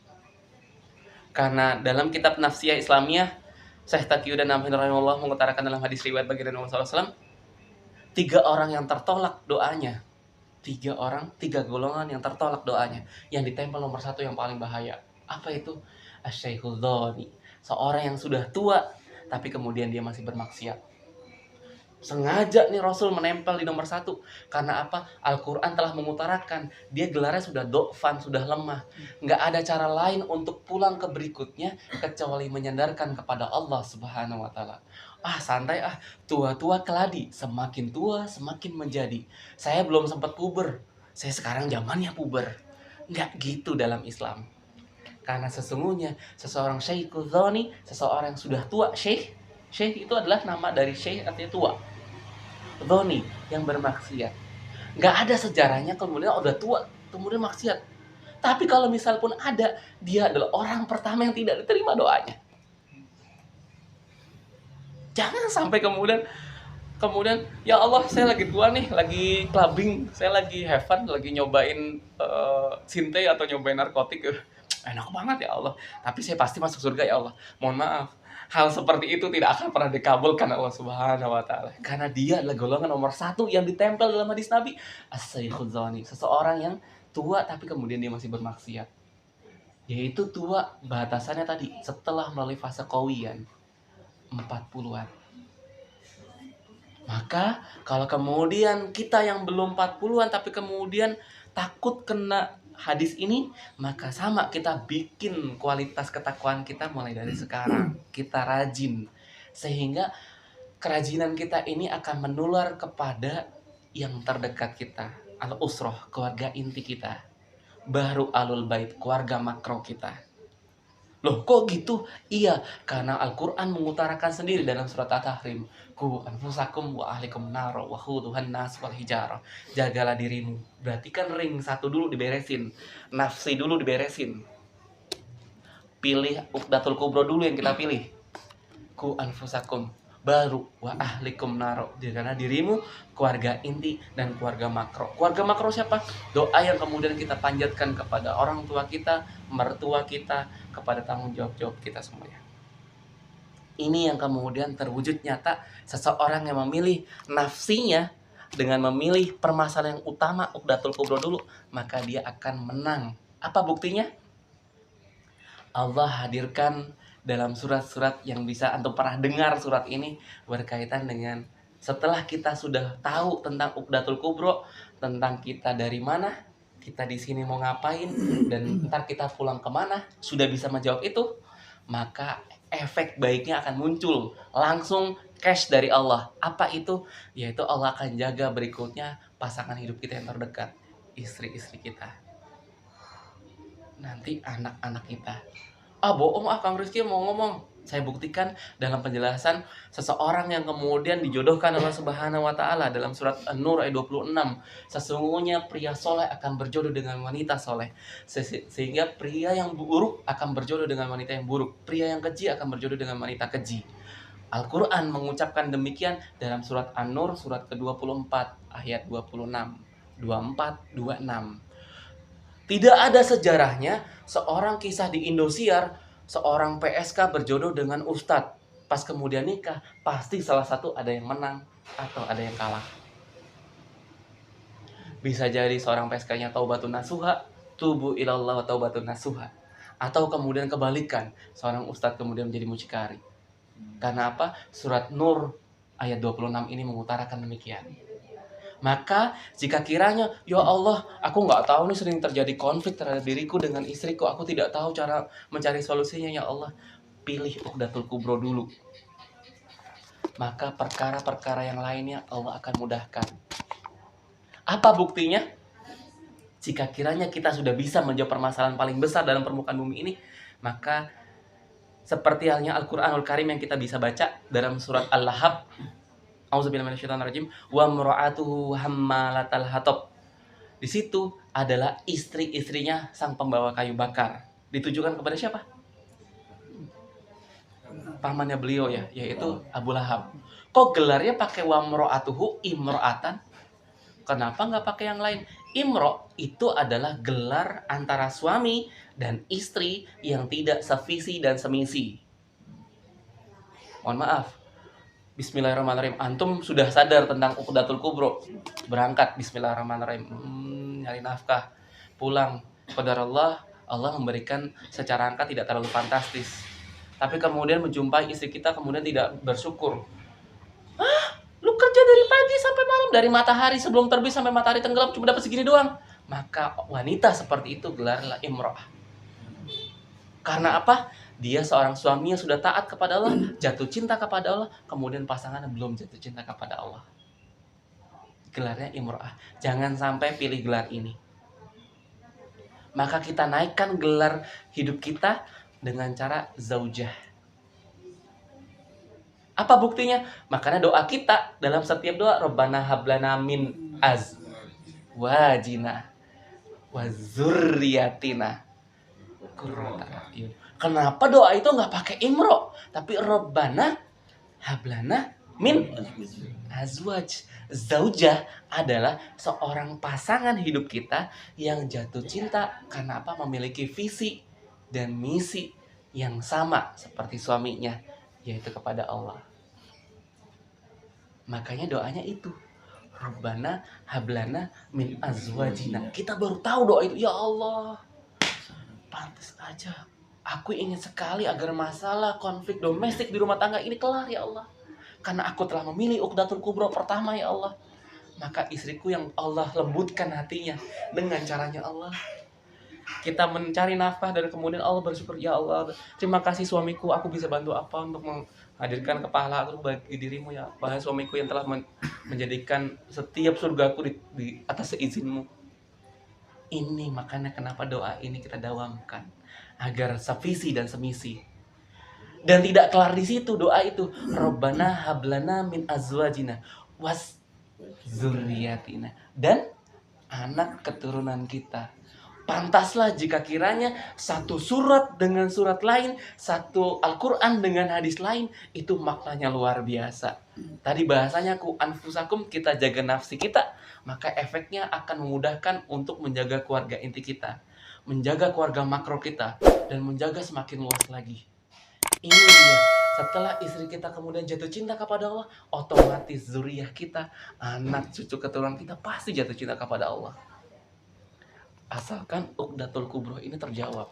Karena dalam kitab Nafsiyah Islamiyah, Syekh Taqiyuddin rahimahullah mengutarakan dalam hadis riwayat baginda Nabi SAW, 3 orang yang tertolak doanya. 3 golongan yang tertolak doanya. Yang ditempel nomor 1 yang paling bahaya. Apa itu? Asy-syaikhul dhani. Seorang yang sudah tua, tapi kemudian dia masih bermaksiat. Sengaja nih Rasul menempel di nomor 1. Karena apa? Al-Quran telah mengutarakan dia gelarnya sudah dhafan, sudah lemah. Nggak ada cara lain untuk pulang ke berikutnya kecuali menyandarkan kepada Allah Subhanahu wa taala. Santai tua-tua keladi, semakin tua semakin menjadi. Saya belum sempat puber, saya sekarang zamannya puber. Nggak gitu dalam Islam. Karena sesungguhnya seseorang syaikhul dhani, seseorang yang sudah tua, syekh itu adalah nama dari syekh, artinya tua. Dhani, yang bermaksiat. Nggak ada sejarahnya kemudian udah tua kemudian maksiat. Tapi kalau misal pun ada, dia adalah orang pertama yang tidak diterima doanya. Jangan sampai kemudian ya Allah saya lagi tua nih, lagi clubbing, saya lagi have fun, lagi nyobain sinte atau nyobain narkotik. Enak banget ya Allah, tapi saya pasti masuk surga ya Allah. Mohon maaf, hal seperti itu tidak akan pernah dikabulkan Allah Subhanahu wa taala. Karena dia adalah golongan nomor 1 yang ditempel dalam hadis Nabi, as-syaikhul dhani, seseorang yang tua tapi kemudian dia masih bermaksiat. Yaitu tua batasannya tadi setelah melalui fase qawiyan 40-an. Maka kalau kemudian kita yang belum 40-an tapi kemudian takut kena hadis ini, maka sama kita bikin kualitas ketakwaan kita mulai dari sekarang. Kita rajin sehingga kerajinan kita ini akan menular kepada yang terdekat kita. Al-usroh, keluarga inti kita. Baru alul bait, keluarga makro kita. Loh kok gitu? Iya, karena Al-Quran mengutarakan sendiri dalam surat At-Tahrim. Ku anfusakum wa ahlikum naro wa khuduhan nas wal hijarah. Jagalah dirimu. Berarti kan ring satu dulu diberesin. Nafsi dulu diberesin. Pilih Uqdatul Kubro dulu yang kita pilih. Ku anfusakum. Baru wa ahlikum naro. Jagalah dirimu, keluarga inti dan keluarga makro. Keluarga makro siapa? Doa yang kemudian kita panjatkan kepada orang tua kita, mertua kita, kepada tanggung jawab kita semuanya. Ini yang kemudian terwujud nyata seseorang yang memilih nafsinya dengan memilih permasalahan yang utama Uqdatul Kubro dulu, maka dia akan menang. Apa buktinya? Allah hadirkan dalam surat-surat yang bisa antum pernah dengar surat ini berkaitan dengan setelah kita sudah tahu tentang Uqdatul Kubro, tentang kita dari mana, kita di sini mau ngapain, dan ntar kita pulang kemana, sudah bisa menjawab itu, maka efek baiknya akan muncul langsung cash dari Allah. Apa itu? Yaitu Allah akan jaga berikutnya pasangan hidup kita yang terdekat, istri-istri kita, nanti anak-anak kita. Bohong Kang Rizky mau ngomong. Saya buktikan dalam penjelasan seseorang yang kemudian dijodohkan Allah Subhanahu wa taala dalam surat An-Nur ayat 26. Sesungguhnya pria soleh akan berjodoh dengan wanita soleh. Sehingga pria yang buruk akan berjodoh dengan wanita yang buruk. Pria yang keji akan berjodoh dengan wanita keji. Al-Quran mengucapkan demikian dalam surat An-Nur surat ke-24 ayat 26, 24, 26. Tidak ada sejarahnya seorang kisah di Indosiar, seorang PSK berjodoh dengan ustadz. Pas kemudian nikah, pasti salah satu ada yang menang atau ada yang kalah. Bisa jadi seorang PSK-nya taubatun nasuha, tubu ilallah taubatun nasuha. Atau kemudian kebalikan, seorang ustadz kemudian menjadi mucikari. Karena apa? Surat Nur ayat 26 ini mengutarakan demikian. Maka jika kiranya, ya Allah, aku nggak tahu nih, sering terjadi konflik terhadap diriku dengan istriku, aku tidak tahu cara mencari solusinya, ya Allah, pilih Uqdatul Kubro dulu. Maka perkara-perkara yang lainnya Allah akan mudahkan. Apa buktinya? Jika kiranya kita sudah bisa menjawab permasalahan paling besar dalam permukaan bumi ini, maka seperti halnya Al-Quranul Karim yang kita bisa baca dalam surat Al-Lahab, Auzubillahi minasyaitonirrajim, wa imra'atuhu hammalatal hatab. Di situ adalah istri-istrinya sang pembawa kayu bakar. Ditujukan kepada siapa? Pamannya beliau ya, yaitu Abu Lahab. Kok gelarnya pakai wa imra'atuhu, imra'atan? Kenapa nggak pakai yang lain? Imro itu adalah gelar antara suami dan istri yang tidak sevisi dan semisi. Mohon maaf. Bismillahirrahmanirrahim. Antum sudah sadar tentang Uqdatul Kubro. Berangkat Bismillahirrahmanirrahim. Nyari nafkah. Pulang. Qadarullah, Allah memberikan secara angka tidak terlalu fantastis. Tapi kemudian menjumpai istri kita kemudian tidak bersyukur. Lu kerja dari pagi sampai malam, dari matahari sebelum terbit sampai matahari tenggelam cuma dapat segini doang. Maka wanita seperti itu gelarlah imro'ah. Karena apa? Dia seorang suami yang sudah taat kepada Allah, jatuh cinta kepada Allah, kemudian pasangannya belum jatuh cinta kepada Allah. Gelarnya imro'ah. Jangan sampai pilih gelar ini. Maka kita naikkan gelar hidup kita dengan cara zaujah. Apa buktinya? Makanya doa kita dalam setiap doa, Rabbana hablana min azwajina wa dzurriyyatina qurrata a'yun. Kenapa doa itu nggak pakai imro, tapi Rabbana hablana min azwaj. Zaujah adalah seorang pasangan hidup kita yang jatuh cinta karena apa? Memiliki visi dan misi yang sama seperti suaminya, yaitu kepada Allah. Makanya doanya itu, Rabbana hablana min azwajina. Kita baru tahu doa itu. Ya Allah, pantas aja aku ingin sekali agar masalah konflik domestik di rumah tangga ini kelar, ya Allah. Karena aku telah memilih Uqdatul Kubro pertama, ya Allah. Maka istriku yang Allah lembutkan hatinya dengan caranya Allah. Kita mencari nafkah dan kemudian Allah bersyukur, ya Allah, terima kasih suamiku, aku bisa bantu apa untuk menghadirkan kepahala aku bagi dirimu, ya. Wahai suamiku yang telah menjadikan setiap surgaku di atas seizinmu. Ini makanya kenapa doa ini kita dawamkan agar sevisi dan semisi. Dan tidak kelar di situ doa itu. Rabbana hablana min azwajina was zurriyatina, dan anak keturunan kita. Pantaslah jika kiranya satu surat dengan surat lain, satu Al-Quran dengan hadis lain, itu maknanya luar biasa. Tadi bahasanya ku anfusakum, kita jaga nafsi kita, maka efeknya akan memudahkan untuk menjaga keluarga inti kita, menjaga keluarga makro kita, dan menjaga semakin luas lagi. Ini dia, setelah istri kita kemudian jatuh cinta kepada Allah, otomatis zuriyah kita, anak cucu keturunan kita pasti jatuh cinta kepada Allah. Asalkan Uqdatul Kubro ini terjawab.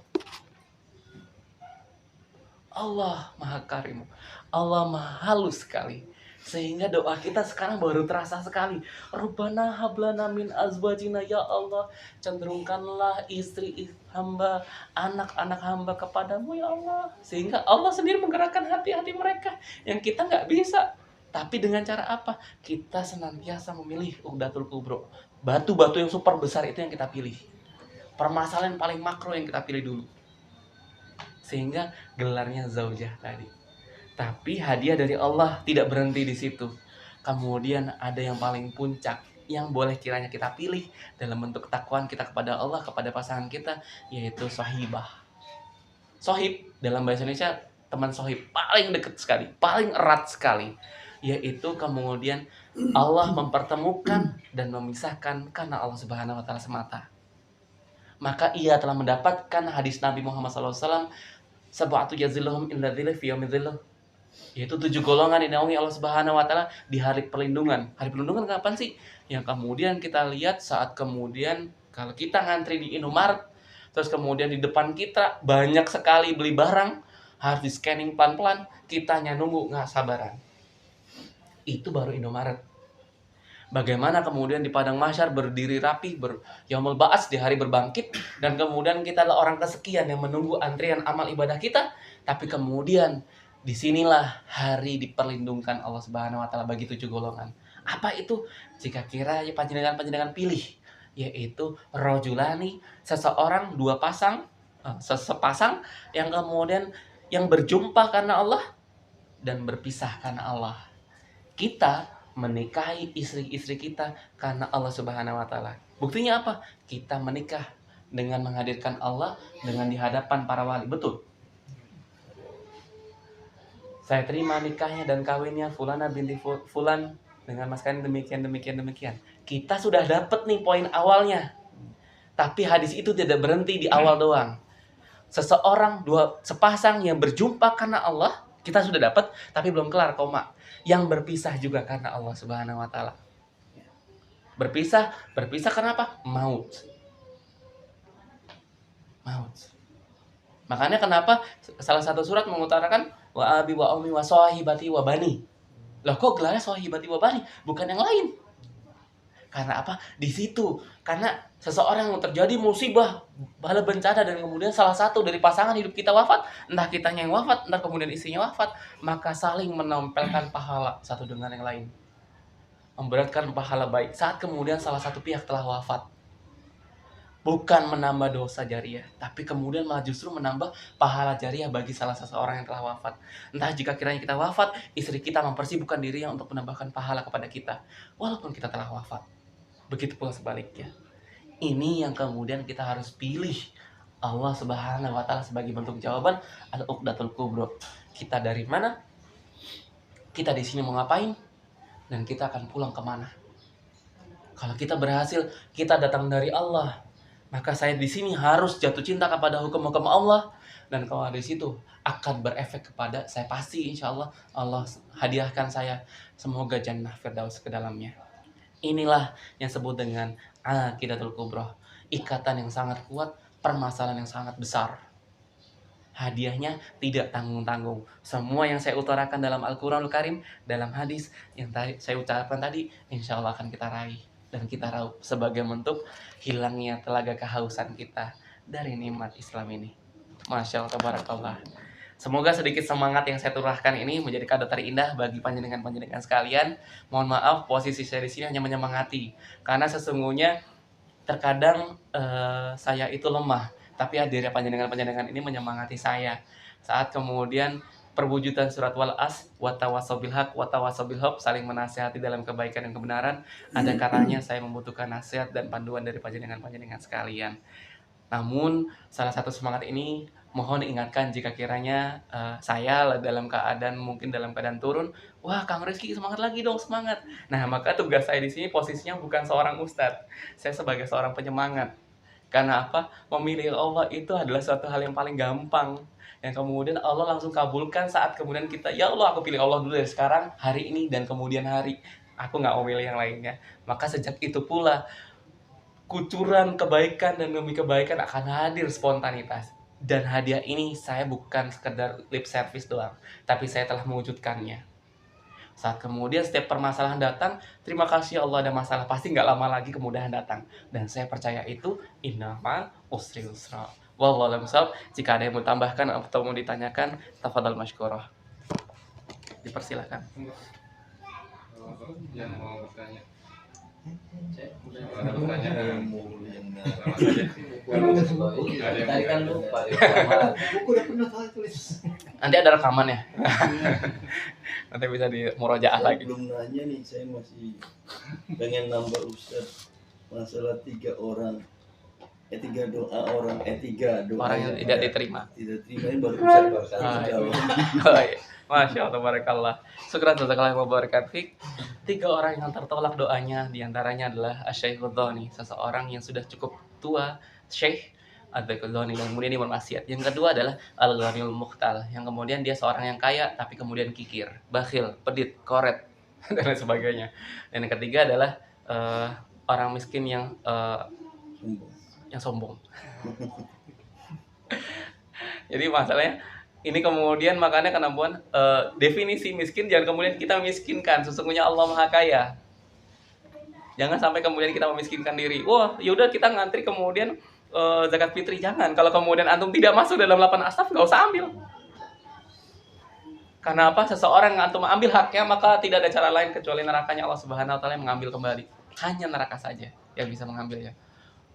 Allah Maha Karim, Allah Maha halus sekali, sehingga doa kita sekarang baru terasa sekali. Rabbana hablana min azwajina, ya Allah, cenderungkanlah istri hamba, anak-anak hamba kepadamu ya Allah. Sehingga Allah sendiri menggerakkan hati-hati mereka yang kita nggak bisa. Tapi dengan cara apa? Kita senantiasa memilih Uqdatul Kubro. Batu-batu yang super besar itu yang kita pilih. Permasalahan paling makro yang kita pilih dulu. Sehingga gelarnya zaujah tadi. Tapi hadiah dari Allah tidak berhenti di situ. Kemudian ada yang paling puncak yang boleh kiranya kita pilih dalam bentuk ketakwaan kita kepada Allah, kepada pasangan kita, yaitu sohibah. Sohib dalam bahasa Indonesia, teman sohib paling dekat sekali, paling erat sekali. Yaitu kemudian Allah mempertemukan dan memisahkan karena Allah Subhanahu wa Ta'ala semata. Maka ia telah mendapatkan hadis Nabi Muhammad SAW, sab'atu yazilluhum illa dzilli fi yaumil dzilluh, yaitu 7 golongan dinaungi Allah Subhanahu wa Ta'ala di hari perlindungan. Hari perlindungan kapan sih? Yang kemudian kita lihat saat kemudian kalau kita ngantri di Indomaret, terus kemudian di depan kita banyak sekali beli barang, harus di scanning pelan-pelan, kitanya nunggu nggak sabaran. Itu baru Indomaret. Bagaimana kemudian di padang mahsyar berdiri rapi, yaumul ba'ats, di hari berbangkit, dan kemudian kita adalah orang kesekian yang menunggu antrian amal ibadah kita, tapi kemudian disinilah hari diperlindungkan Allah Subhanahu wa Ta'ala bagi 7 golongan. Apa itu? Jika kira ya panjenengan pilih, yaitu rojulani, seseorang, dua pasang, sepasang yang kemudian yang berjumpa karena Allah dan berpisah karena Allah. Kita menikahi istri-istri kita karena Allah Subhanahu wa Ta'ala. Buktinya apa? Kita menikah dengan menghadirkan Allah dengan di hadapan para wali. Betul. Saya terima nikahnya dan kawinnya Fulana binti Fulan dengan mas kawin demikian. Kita sudah dapat nih poin awalnya. Tapi hadis itu tidak berhenti di awal doang. Seseorang, sepasang yang berjumpa karena Allah, kita sudah dapat, tapi belum kelar, koma. Yang berpisah juga karena Allah Subhanahu wa Ta'ala. Berpisah kenapa? Maut. Makanya kenapa salah satu surat mengutarakan wa abi wa ummi wa sahibati wa bani. Loh kok gelarnya sahibati wa bani, bukan yang lain? Karena apa? Di situ. Karena seseorang yang terjadi musibah, bala bencana, dan kemudian salah satu dari pasangan hidup kita wafat, entah kitanya yang wafat, entah kemudian istrinya wafat, maka saling menempelkan pahala satu dengan yang lain. Memberatkan pahala baik saat kemudian salah satu pihak telah wafat. Bukan menambah dosa jariah, tapi kemudian malah justru menambah pahala jariah bagi salah seseorang yang telah wafat. Entah jika kiranya kita wafat, istri kita mempersibukkan dirinya untuk menambahkan pahala kepada kita, walaupun kita telah wafat. Begitu pula sebaliknya. Ini yang kemudian kita harus pilih Allah Subhanahu wa Ta'ala sebagai bentuk jawaban al-Uqdatul Kubro. Kita dari mana? Kita di sini mau ngapain? Dan kita akan pulang kemana? Kalau kita berhasil, kita datang dari Allah, maka saya di sini harus jatuh cinta kepada hukum-hukum Allah, dan kalau dari situ akan berefek kepada saya, pasti insya Allah Allah hadiahkan saya semoga jannah firdaus ke dalamnya. Inilah yang disebut dengan Aqidatul Kubro, ikatan yang sangat kuat, permasalahan yang sangat besar. Hadiahnya tidak tanggung-tanggung. Semua yang saya utarakan dalam Al-Quranul Karim, dalam hadis yang tadi saya ucapkan tadi, insya Allah akan kita raih dan kita raup sebagai bentuk hilangnya telaga kehausan kita dari nikmat Islam ini. Masya Allah, tabarakallah. Semoga sedikit semangat yang saya turahkan ini menjadi kado terindah bagi panjenengan sekalian. Mohon maaf, posisi saya di sini hanya menyemangati, karena sesungguhnya terkadang saya itu lemah, tapi hadirnya panjenengan ini menyemangati saya. Saat kemudian perwujudan surat wal as, watawasau bil haq, watawasau bil haq, saling menasihati dalam kebaikan dan kebenaran, ada kalanya saya membutuhkan nasihat dan panduan dari panjenengan sekalian. Namun salah satu semangat ini mohon diingatkan jika kiranya saya mungkin dalam keadaan turun, wah Kang Rizky semangat lagi dong, semangat. Nah, maka tugas saya di sini posisinya bukan seorang ustadz, saya sebagai seorang penyemangat. Karena apa? Memilih Allah itu adalah suatu hal yang paling gampang. Yang kemudian Allah langsung kabulkan saat kemudian kita, ya Allah aku pilih Allah dulu dari sekarang, hari ini dan kemudian hari. Aku nggak mau milih yang lainnya. Maka sejak itu pula kucuran kebaikan dan demi kebaikan akan hadir spontanitas. Dan hadiah ini saya bukan sekedar lip service doang, tapi saya telah mewujudkannya. Saat kemudian setiap permasalahan datang, terima kasih Allah ada masalah, pasti nggak lama lagi kemudahan datang. Dan saya percaya itu innama usri yusra. Wallahu a'lam bishawab. Jika ada yang mau tambahkan atau mau ditanyakan, tafadhal masykurah. Dipersilakan. Yang mau bertanya. Tadi kan lupa. Buku udah pernah tulis. Nanti ada rekaman ya. Nanti bisa di murojaah lagi. Belum nanya nih, saya masih pengen nambah Ustaz masalah 3 doa orang yang tidak diterima. Tidak terima ini baru Ustaz jawab. Masya Allah, barakallah. Syukran jazakallahu wabarakatuh. 3 orang yang tertolak doanya diantaranya adalah Asy-Syaikh Dzani, seseorang yang sudah cukup tua, Syekh Dzani, dan kemudian dia bermaksiat. Yang kedua adalah Al-Ghaniyul Mukhtal, yang kemudian dia seorang yang kaya tapi kemudian kikir, bakhil, pedit, koret dan lain sebagainya. Dan yang ketiga adalah orang miskin yang sombong. Jadi masalahnya ini kemudian makanya kenapa definisi miskin jangan kemudian kita miskinkan. Sesungguhnya Allah Maha Kaya. Jangan sampai kemudian kita memiskinkan diri. Wah, yaudah kita ngantri kemudian zakat fitri, jangan. Kalau kemudian antum tidak masuk dalam 8 asnaf, nggak usah ambil. Karena apa? Seseorang yang antum ambil haknya, maka tidak ada cara lain kecuali nerakanya Allah Subhanahu wa taala yang mengambil kembali. Hanya neraka saja yang bisa mengambilnya.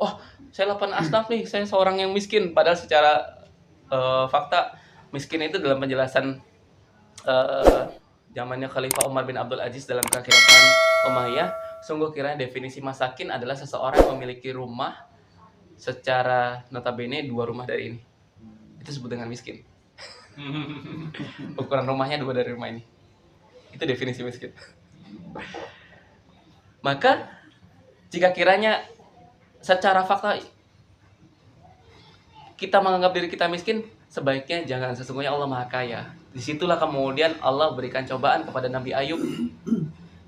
Oh, saya 8 asnaf nih, saya seorang yang miskin. Padahal secara fakta miskin itu dalam penjelasan zamannya Khalifah Umar bin Abdul Aziz dalam kekhilafan Umayyah, sungguh kiranya definisi masakin adalah seseorang yang memiliki rumah secara notabene 2 rumah dari ini. Itu disebut dengan miskin. Ukuran rumahnya 2 dari rumah ini. Itu definisi miskin. Maka jika kiranya secara fakta kita menganggap diri kita miskin, sebaiknya jangan. Sesungguhnya Allah Maha Kaya. Disitulah kemudian Allah berikan cobaan kepada Nabi Ayub.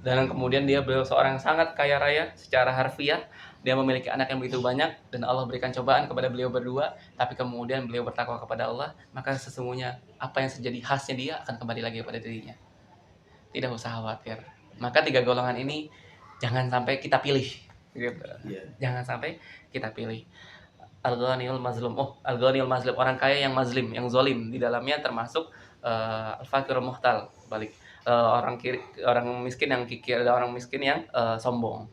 Dan kemudian beliau seorang yang sangat kaya raya secara harfiah. Dia memiliki anak yang begitu banyak. Dan Allah berikan cobaan kepada beliau berdua. Tapi kemudian beliau bertakwa kepada Allah. Maka sesungguhnya apa yang terjadi khasnya dia akan kembali lagi kepada dirinya. Tidak usah khawatir. Maka 3 golongan ini jangan sampai kita pilih. Gitu. Jangan sampai kita pilih. Al-Ghaniyul Mazlum. Al-Ghaniyul Mazlum, orang kaya yang mazlim, yang zolim. Di dalamnya termasuk Al-Faqirul Mukhtal, balik. Orang miskin yang kikir, ada orang miskin yang sombong.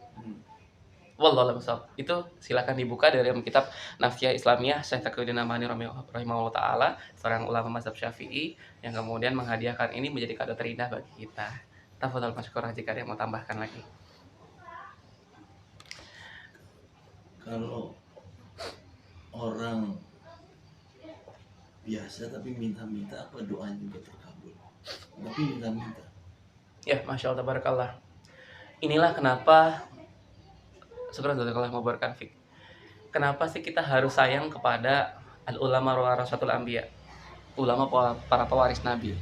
Wallahu a'lam bishawab. Itu silakan dibuka dari kitab Nafsiyah Islamiyah Syekh Taqiyuddin Nabhani rahimahullah taala, seorang ulama mazhab Syafi'i yang kemudian menghadiahkan ini menjadi kado terindah bagi kita. Tafadhal masykurah jika ada yang mau tambahkan lagi. Kalau orang biasa tapi minta-minta, apa doanya juga terkabul? Tapi minta-minta. Ya, Masya Allah, tabarakallah. Inilah kenapa syukran jazakallahu wabarakatuh. Kenapa sih kita harus sayang kepada al-ulama warasatul anbiya, ulama para pewaris Nabi.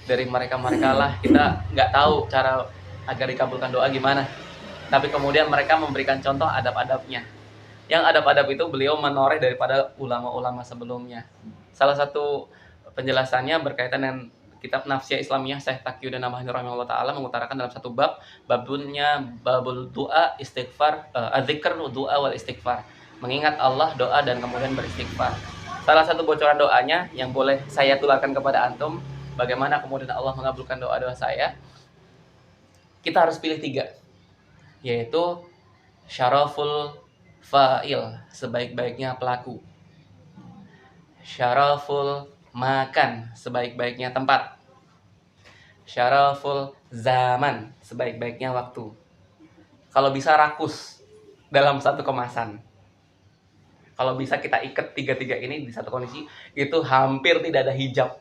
Dari mereka-mereka lah kita nggak tahu cara agar dikabulkan doa gimana. Tapi kemudian mereka memberikan contoh adab-adabnya. Yang adab-adab itu beliau menoreh daripada ulama-ulama sebelumnya. Salah satu penjelasannya berkaitan dengan kitab Nafsiyah Islamiyah Syekh Taqiyuddin Nabhani rahimahullah taala mengutarakan dalam satu babnya babul doa istighfar, adzikr doa wal istighfar. Mengingat Allah, doa dan kemudian beristighfar. Salah satu bocoran doanya yang boleh saya tularkan kepada antum, bagaimana kemudian Allah mengabulkan doa-doa saya. Kita harus pilih 3, yaitu syaraful fa'il, sebaik-baiknya pelaku. Syaraful makan, sebaik-baiknya tempat. Syaraful zaman, sebaik-baiknya waktu. Kalau bisa rakus dalam satu kemasan. Kalau bisa kita ikat tiga-tiga ini di satu kondisi, itu hampir tidak ada hijab.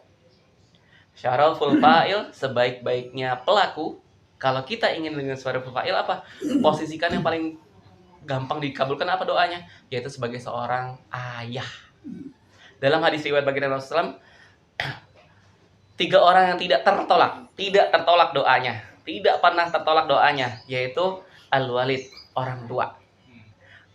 Syaraful fa'il, sebaik-baiknya pelaku. Kalau kita ingin dengan syaraful fa'il apa? Posisikan yang paling gampang dikabulkan apa doanya? Yaitu sebagai seorang ayah. Dalam hadis riwayat baginda Rasulullah, 3 orang yang tidak tertolak doanya, tidak pernah tertolak doanya, yaitu al-walid, orang tua.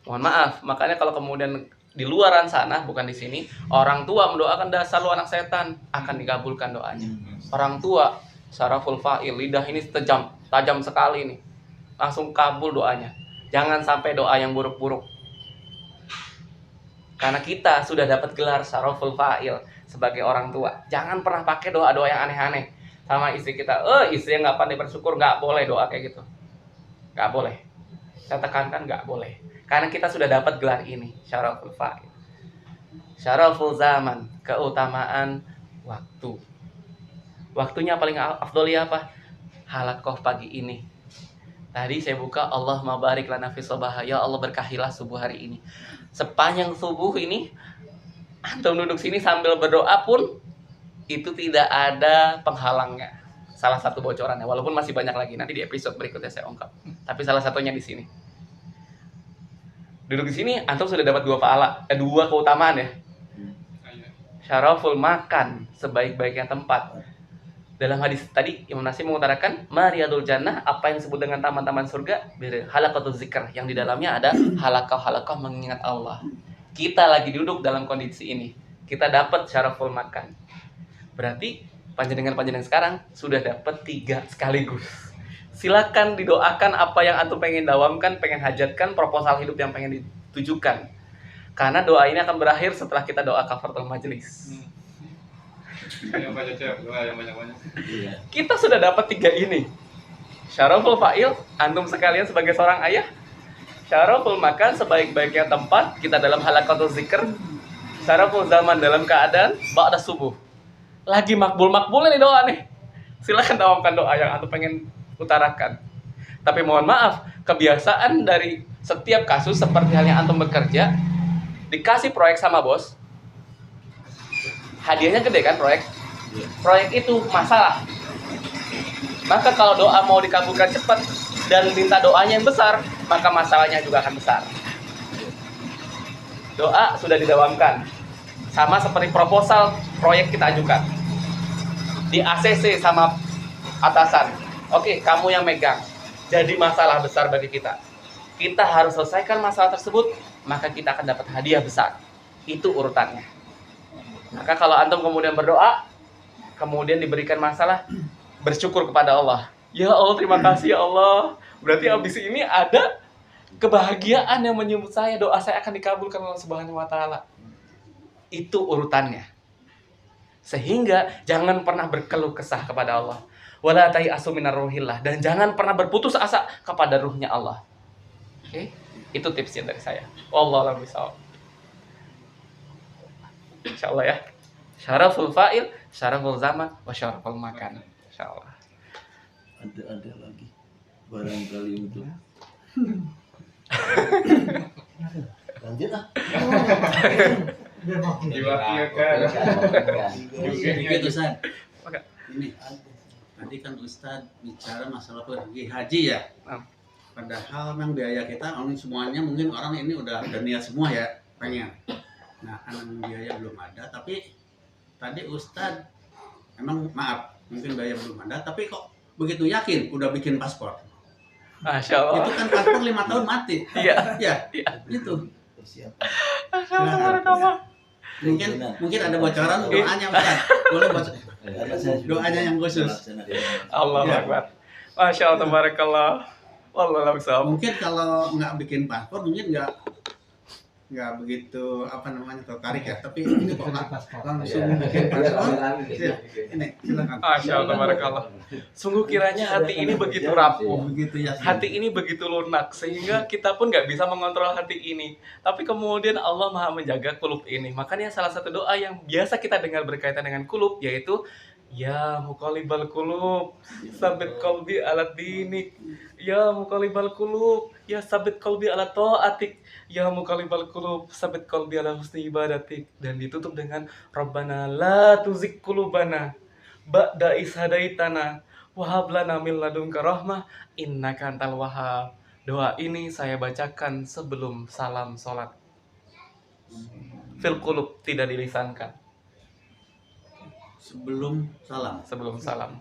Mohon maaf, makanya kalau kemudian di luaran sana, bukan di sini, orang tua mendoakan dasar lu anak setan, akan dikabulkan doanya. Orang tua, syaraful fa'il, lidah ini tajam sekali nih, langsung kabul doanya. Jangan sampai doa yang buruk-buruk. Karena kita sudah dapat gelar syaraful fa'il sebagai orang tua. Jangan pernah pakai doa-doa yang aneh-aneh sama istri kita. Istri yang nggak pandai bersyukur, nggak boleh doa kayak gitu. Nggak boleh. Saya tekankan nggak boleh. Karena kita sudah dapat gelar ini, syaraful fa'il. Syaraful zaman, keutamaan waktu. Waktunya paling afdol ya apa? Halakoh pagi ini. Tadi saya buka, Allahumma barik lana fi sabah. Ya Allah, berkahilah subuh hari ini. Sepanjang subuh ini, antum duduk sini sambil berdoa pun itu tidak ada penghalangnya. Salah satu bocorannya, walaupun masih banyak lagi, nanti di episode berikutnya saya ungkap. Tapi salah satunya di sini. Duduk di sini, antum sudah dapat 2 keutamaan ya. Syaraful makan, sebaik-baiknya tempat. Dalam hadis tadi Imam Nasai mengutarakan Mariyadul Jannah, apa yang disebut dengan taman-taman surga, halaqatul zikr, yang di dalamnya ada halaqah mengingat Allah. Kita lagi duduk dalam kondisi ini, kita dapat syaraful makan. Berarti panjenengan sekarang sudah dapat 3 sekaligus. Silakan didoakan apa yang antum pengen dawamkan, pengen hajatkan, proposal hidup yang pengen ditujukan. Karena doa ini akan berakhir setelah kita doa kafaratul majelis. Yang banyak-banyak. Kita sudah dapat 3 ini. Syaraful fa'il, antum sekalian sebagai seorang ayah. Syaraful makan, sebaik-baiknya tempat, kita dalam halaqatul zikr. Syaraful zaman, dalam keadaan ba'da subuh. Lagi makbul-makbul nih doa nih. Silakan dawamkan doa yang antum pengen utarakan. Tapi mohon maaf, kebiasaan dari setiap kasus seperti halnya antum bekerja, dikasih proyek sama bos, hadiahnya gede kan proyek itu masalah. Maka kalau doa mau dikabulkan cepat dan minta doanya yang besar, maka masalahnya juga akan besar. Doa sudah didawamkan, sama seperti proposal proyek kita ajukan di ACC sama atasan. Oke, kamu yang megang, jadi masalah besar bagi kita. Kita harus selesaikan masalah tersebut, maka kita akan dapat hadiah besar. Itu urutannya. Maka kalau antum kemudian berdoa, kemudian diberikan masalah, bersyukur kepada Allah. Ya Allah, terima kasih ya Allah. Berarti abis ini ada kebahagiaan yang menyambut saya. Doa saya akan dikabulkan oleh Subhanahu wa Ta'ala. Itu urutannya. Sehingga jangan pernah berkeluh kesah kepada Allah. Wala tayasu minar ruhillah. Dan jangan pernah berputus asa kepada ruhnya Allah. Oke? Itu tipsnya dari saya. Wallahu a'lam bishawab. Insyaallah ya. Syaraful fa'il, syaraful zaman, wa syaraful makan. Insyaallah. Ada lagi barangkali untuk lanjut ah. Diwakilkan. Sedikit Ustaz. Oke. Ini tadi kan Ustaz bicara masalah pergi haji ya. Padahal memang biaya kita semuanya mungkin orang ini udah niat semua ya pengen. Nah kan biaya belum ada, tapi tadi Ustaz emang maaf mungkin biaya belum ada, tapi kok begitu yakin udah bikin paspor. Masya Allah. Itu kan paspor 5 tahun mati. Iya. Ya, Iya. itu. Masya Allah, barakallah. Mungkin ada bocoran doanya Ustaz. Boleh doanya yang khusus. Allahu Akbar. Masya Allah, tabarakallah. Wallahu a'lam bishawab. Mungkin kalau nggak bikin paspor mungkin nggak nggak begitu apa namanya tertarik ya, tapi ini kok langsung bikin password. Ini silakan. Masya Allah, barakallah. Sungguh kiranya hati ini begitu rapuh, Begitu ya. hati ini begitu lunak, sehingga kita pun nggak bisa mengontrol hati ini. Tapi kemudian Allah maha menjaga kulub ini. Makanya salah satu doa yang biasa kita dengar berkaitan dengan kulub, yaitu ya muqallibal qulub, sabit qalbi ala dinik. Ya muqallibal qulub, ya sabit qalbi ala taatik. Ya muqallibal qulub, sabit qalbi ala husni ibadatik. Dan ditutup dengan Rabbana la tuzigh qulubana ba'da is hadaitana wa hab lana min ladunka rahmah innaka antal wahhab. Doa ini saya bacakan sebelum salam salat. Fil qulub, tidak dilisankan. Sebelum salam. Sebelum salam.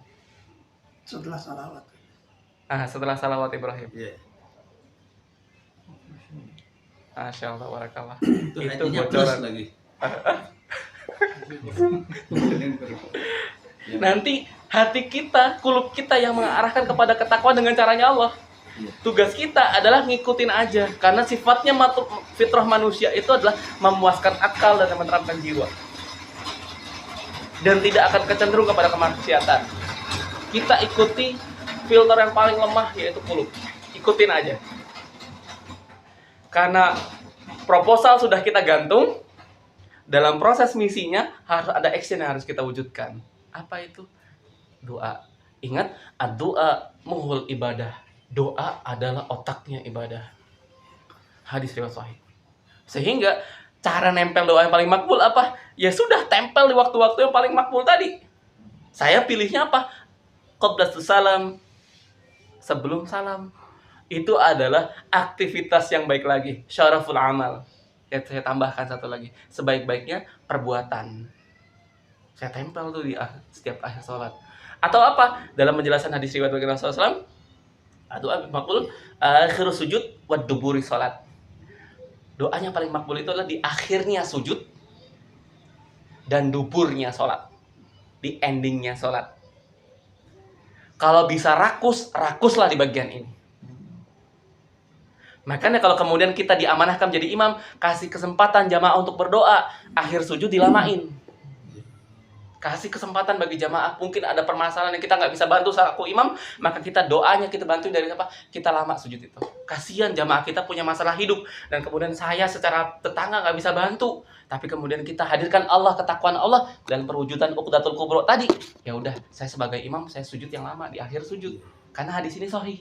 Setelah salawat. Setelah salawat Ibrahim. Iya. Masya Allah, barakallah. Itu Itu hatinya plus bocoran. lagi. Nanti hati kita, kulub kita yang mengarahkan kepada ketakwaan dengan caranya Allah. Tugas kita adalah ngikutin aja, karena sifatnya fitrah manusia itu adalah memuaskan akal dan menerapkan jiwa, dan tidak akan kecenderung kepada kemaksiatan. Kita ikuti filter yang paling lemah, yaitu kulub. Ikutin aja, karena proposal sudah kita gantung. Dalam proses misinya harus ada action yang harus kita wujudkan. Apa itu? Doa. Ingat, ad-doa muhul ibadah. Doa adalah otaknya ibadah. Hadis riwayat sahih. Sehingga cara nempel doa yang paling makbul apa? Ya sudah, tempel di waktu-waktu yang paling makbul tadi. Saya pilihnya apa? Qablatus salam, sebelum salam. Itu adalah aktivitas yang baik lagi. Syaraful amal. Ya, saya tambahkan satu lagi. Sebaik-baiknya perbuatan. Saya tempel tuh di setiap akhir sholat. Atau apa? Dalam menjelaskan hadis riwayat Rasulullah SAW, doa makbul akhir sujud wa duburi sholat. Doanya paling makbul itu adalah di akhirnya sujud dan duburnya sholat. Di endingnya sholat. Kalau bisa rakuslah di bagian ini. Makanya kalau kemudian kita diamanahkan menjadi imam, kasih kesempatan jamaah untuk berdoa, akhir sujud dilamain. Kasih kesempatan bagi jamaah, mungkin ada permasalahan yang kita nggak bisa bantu selaku imam, maka kita doanya kita bantu dari apa? Kita lama sujud itu. Kasihan jamaah kita punya masalah hidup, dan kemudian saya secara tetangga nggak bisa bantu, tapi kemudian kita hadirkan Allah, ketakwaan Allah dan perwujudan uqdatul kubro tadi. Ya udah, saya sebagai imam saya sujud yang lama di akhir sujud, karena hadis ini sahih.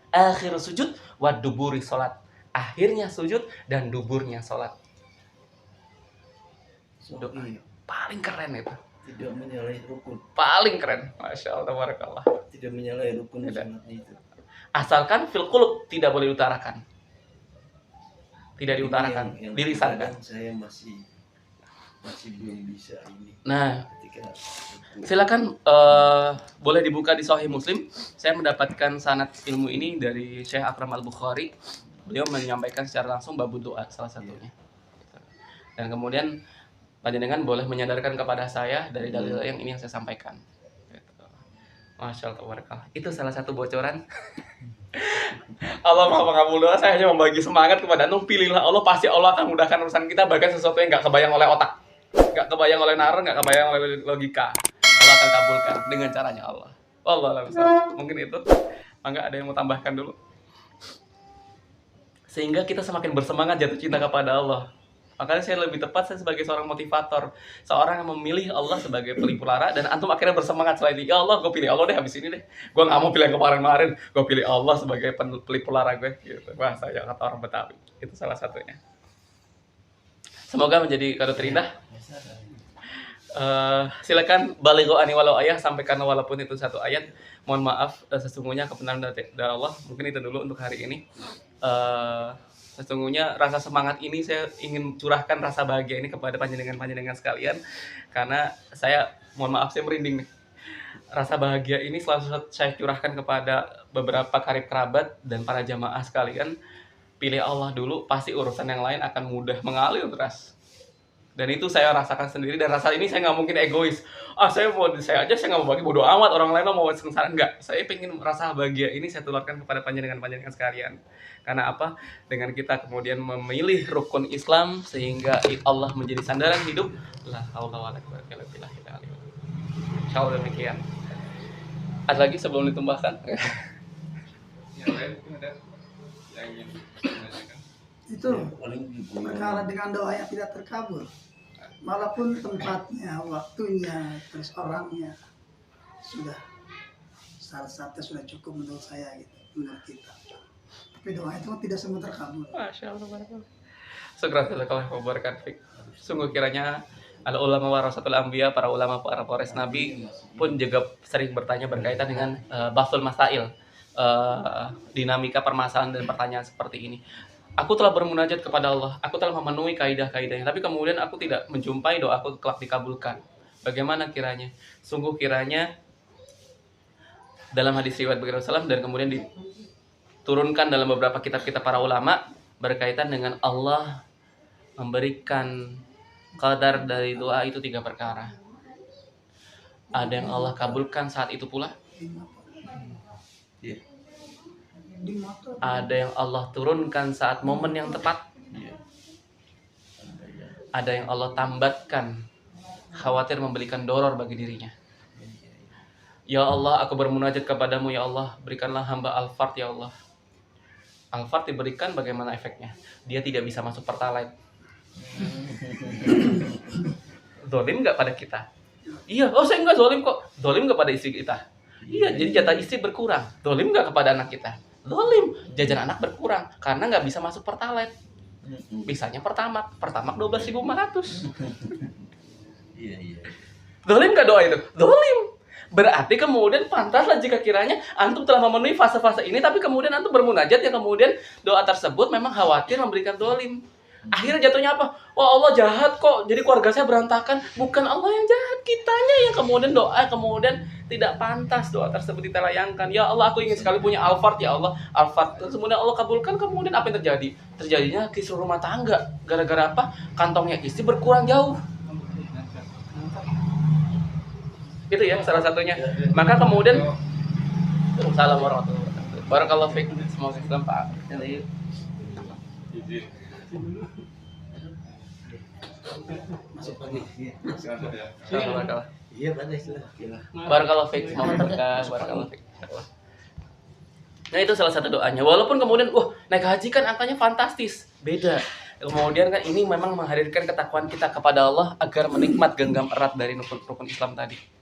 Akhir sujud wa duburi sholat. Akhirnya sujud dan duburnya sholat. Doa paling keren itu. Tidak menyalahi rukun. Paling keren. Masya Allah, barakallah. Tidak menyalahi rukun Tidak. sunat itu. Asalkan fil qulub, tidak boleh diutarakan. Tidak diutarakan, Yang dilisankan. kadang saya masih belum bisa ini. Nah, Ketika silakan boleh dibuka di Sahih Muslim. Saya mendapatkan sanad ilmu ini dari Syekh Akram Al-Bukhari. Beliau menyampaikan secara langsung bab doa salah satunya. Dan kemudian panjenengan boleh menyadarkan kepada saya dari dalil yang ini yang saya sampaikan. Masya Allah, barakallah. Itu salah satu bocoran. Allah maha mengabul doa. Saya hanya membagi semangat kepada Antum. Pilihlah Allah, pasti Allah akan mudahkan urusan kita. Bahkan sesuatu yang nggak kebayang oleh otak, nggak kebayang oleh nalar, nggak kebayang oleh logika, Allah akan kabulkan dengan caranya Allah. Allah mungkin itu. Mangga ada yang mau tambahkan dulu? Sehingga kita semakin bersemangat jatuh cinta kepada Allah. Makanya saya lebih tepat saya sebagai seorang motivator, seorang yang memilih Allah sebagai pelipur lara, dan antum akhirnya bersemangat selain ya Allah, gue pilih Allah deh habis ini deh. Gue nggak mau pilih yang kemarin-kemarin, gue pilih Allah sebagai pelipur lara gue. Gitu. Wah, saya kata orang Betawi. Itu salah satunya. Semoga menjadi kado terindah. Silakan balighu ani walau ayah, sampaikan walaupun itu satu ayat. Mohon maaf, sesungguhnya kebenaran dari Allah. Mungkin itu dulu untuk hari ini. Sesungguhnya rasa semangat ini saya ingin curahkan rasa bahagia ini kepada panjenengan sekalian, karena saya, mohon maaf saya merinding nih. Rasa bahagia ini selalu saya curahkan kepada beberapa karib kerabat dan para jamaah sekalian. Pilih Allah dulu, pasti urusan yang lain akan mudah mengalir deras. Dan itu saya rasakan sendiri, dan rasa ini saya nggak mungkin egois. Saya nggak mau bagi, bodo amat orang lain mau sengsara. Enggak, saya pengen rasa bahagia ini saya tularkan kepada panjenengan sekalian. Karena apa? Dengan kita kemudian memilih rukun Islam sehingga Allah menjadi sandaran hidup. La haula wala quwwata illa billah. Insyaallah demikian. Ada lagi sebelum ditambahkan? Yang lain mungkin ada yang ingin menanyakan. Itu paling gitu. perkara dengan doa yang tidak terkabul. Walaupun tempatnya, waktunya, terus orangnya sudah syarat-syaratnya sudah cukup menurut saya gitu, menurut kita. Tapi doa itu tidak semua terkabul. Masya Allah, barakallah. Segera jazakallahu khairan. Sungguh kiranya al ulama warasatul anbiya, para ulama, para pewaris nabi pun juga sering bertanya berkaitan dengan bahsul masail, dinamika permasalahan dan pertanyaan seperti ini. Aku telah bermunajat kepada Allah, aku telah memenuhi kaidah-kaidahnya, tapi kemudian aku tidak menjumpai doaku kelak dikabulkan. Bagaimana kiranya? Sungguh kiranya dalam hadis riwayat Bagi Rasulullah dan kemudian diturunkan dalam beberapa kitab-kitab para ulama berkaitan dengan Allah memberikan qadar dari doa itu 3 perkara. Ada yang Allah kabulkan saat itu pula, Iya. Di motor. ada yang Allah turunkan saat momen yang tepat, Iya. ada yang Allah tambatkan khawatir memberikan doror bagi dirinya. Ya Allah, aku bermunajat kepadamu ya Allah, berikanlah hamba Al-Fard ya Allah. Al-Fard diberikan, bagaimana efeknya? Dia tidak bisa masuk Pertalite. Zolim nggak pada kita? Iya, saya nggak zolim kok. Zolim nggak pada istri kita? Iya, jadi jatah istri berkurang. Zolim nggak kepada anak kita? Zolim, jajan anak berkurang karena nggak bisa masuk Pertalite. Bisanya Pertamax 12.500. Iya. Zolim nggak doa itu? Zolim. Berarti kemudian pantaslah jika kiranya antum telah memenuhi fase-fase ini, tapi kemudian antum bermunajat yang kemudian doa tersebut memang khawatir memberikan zolim. Akhirnya jatuhnya apa? Wah, Allah jahat kok, jadi keluarga saya berantakan. Bukan Allah yang jahat, kitanya yang kemudian doa kemudian tidak pantas doa tersebut ditelayangkan. Ya Allah, aku ingin sekali punya Al-Fard ya Allah. Al-Fard, kemudian Allah kabulkan, kemudian apa yang terjadi? Terjadinya kisruh rumah tangga. Gara-gara apa? Kantongnya istri berkurang jauh. Itu ya salah satunya. Maka kemudian Assalamualaikum warahmatullahi wabarakatuh. Barakallahu fiik. Semoga Islam Pak. Izin. Masuk lagi. Silakan ya. Barakallahu. Iya, pada istilah. Barakallahu fiik. Semoga berkah. Barakallahu fiik. Nah, itu salah satu doanya. Walaupun kemudian naik haji kan angkanya fantastis. Beda. Kemudian kan ini memang menghadirkan ketakwaan kita kepada Allah agar menikmat genggam erat dari rukun Islam tadi.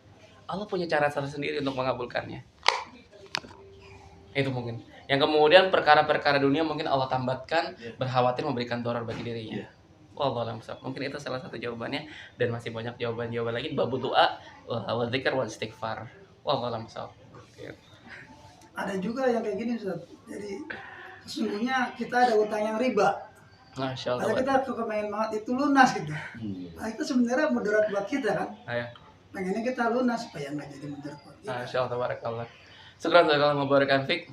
Allah punya cara sendiri untuk mengabulkannya. Itu mungkin. Yang kemudian perkara-perkara dunia mungkin Allah tambatkan berkhawatir memberikan doror bagi dirinya. Wallahualam bishawab. Mungkin itu salah satu jawabannya, dan masih banyak jawaban-jawaban lagi bab doa wa dzikr wa istighfar. Wallahualam bishawab. Ada juga yang kayak gini Ustaz. Jadi sesungguhnya kita ada utang yang riba. Masya Kalau Allah. kita kepengen banget itu lunas gitu. Nah, itu sebenarnya mudarat buat kita kan. Ayo. Pengennya kita lunas supaya nggak jadi mudarat buat kita. Masya Allah, tabarakallah. Syukran jazakallahu mubarakan fiik.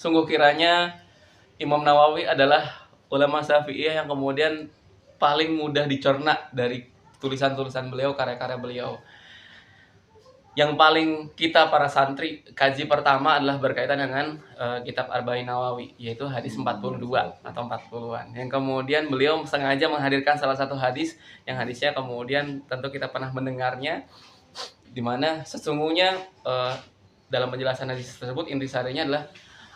Sungguh kiranya Imam Nawawi adalah ulama Syafi'iyah yang kemudian paling mudah dicerna dari tulisan-tulisan beliau, karya-karya beliau. Yang paling kita para santri kaji pertama adalah berkaitan dengan kitab Arba'in Nawawi, yaitu hadis 42 atau 40-an. Yang kemudian beliau sengaja menghadirkan salah satu hadis yang hadisnya kemudian tentu kita pernah mendengarnya, di mana sesungguhnya dalam penjelasan hadis tersebut intisarinya adalah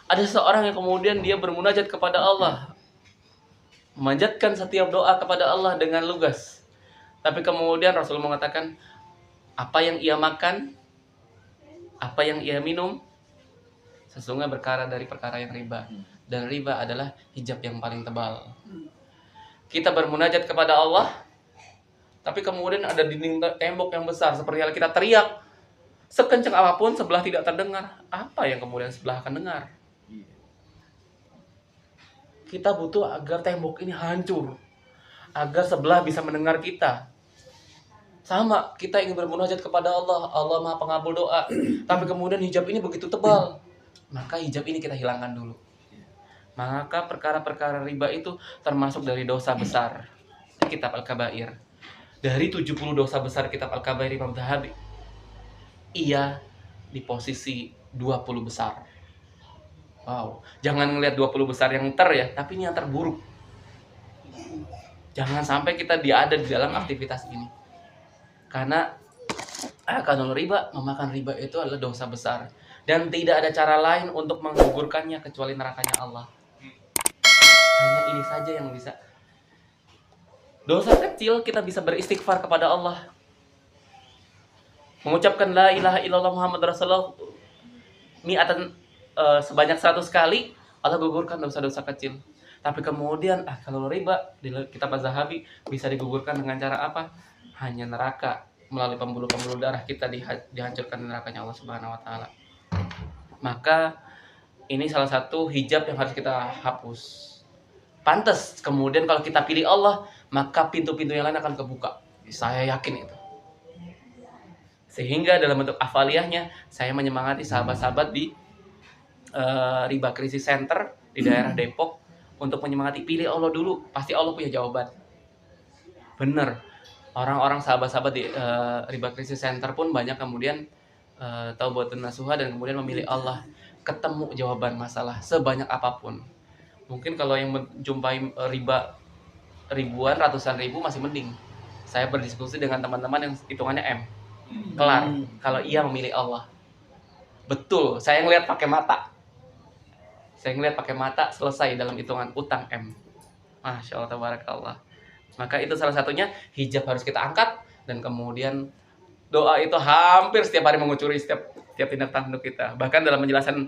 ada seorang yang kemudian dia bermunajat kepada Allah, memanjatkan setiap doa kepada Allah dengan lugas. Tapi kemudian Rasul mengatakan, apa yang ia makan, apa yang ia minum, sesungguhnya perkara dari perkara yang riba. Dan riba adalah hijab yang paling tebal. Kita bermunajat kepada Allah, tapi kemudian ada dinding tembok yang besar, seperti hal kita teriak sekencang apapun sebelah tidak terdengar. Apa yang kemudian sebelah akan dengar? Kita butuh agar tembok ini hancur, agar sebelah bisa mendengar kita. Sama, kita ingin bermunajat kepada Allah, Allah Maha Pengabul doa, tapi kemudian hijab ini begitu tebal, maka hijab ini kita hilangkan dulu. Maka perkara-perkara riba itu termasuk dari dosa besar. Kitab Al-Kabair. Dari 70 dosa besar kitab Al-Kabair Imam Zahabi, ia di posisi 20 besar. Wow, jangan ngelihat 20 besar yang ya, tapi ini yang terburuk. Jangan sampai kita ada di dalam aktivitas ini. Karena akalul riba, memakan riba itu adalah dosa besar. Dan tidak ada cara lain untuk menggugurkannya kecuali nerakanya Allah. Hanya ini saja yang bisa. Dosa kecil kita bisa beristighfar kepada Allah. Mengucapkan la ilaha illallah Muhammad Rasulullah sebanyak 100 kali, Allah gugurkan dosa-dosa kecil. Tapi kemudian kalau riba di kitab Az-Zahabi bisa digugurkan dengan cara apa? Hanya neraka, melalui pembuluh-pembuluh darah kita dihancurkan nerakanya Allah Subhanahu wa taala. Maka ini salah satu hijab yang harus kita hapus. Pantas kemudian kalau kita pilih Allah, maka pintu-pintu yang lain akan kebuka. Saya yakin itu. Sehingga dalam bentuk afaliyahnya saya menyemangati sahabat-sahabat di Riba Krisis Center di daerah Depok untuk menyemangati, pilih Allah dulu, pasti Allah punya jawaban. Bener, orang-orang sahabat-sahabat di Riba Krisis Center pun banyak kemudian taubatun nasuha dan kemudian memilih Allah, ketemu jawaban masalah sebanyak apapun. Mungkin kalau yang menjumpai riba ribuan, ratusan ribu masih mending. Saya berdiskusi dengan teman-teman yang hitungannya M. Kelar, kalau ia memilih Allah. Betul, saya ngelihat pakai mata. Selesai dalam hitungan utang M. Masya Allah, tabarakallah. Maka itu salah satunya, hijab harus kita angkat. Dan kemudian doa itu hampir setiap hari mengucuri setiap tindak tanduk kita. Bahkan dalam menjelaskan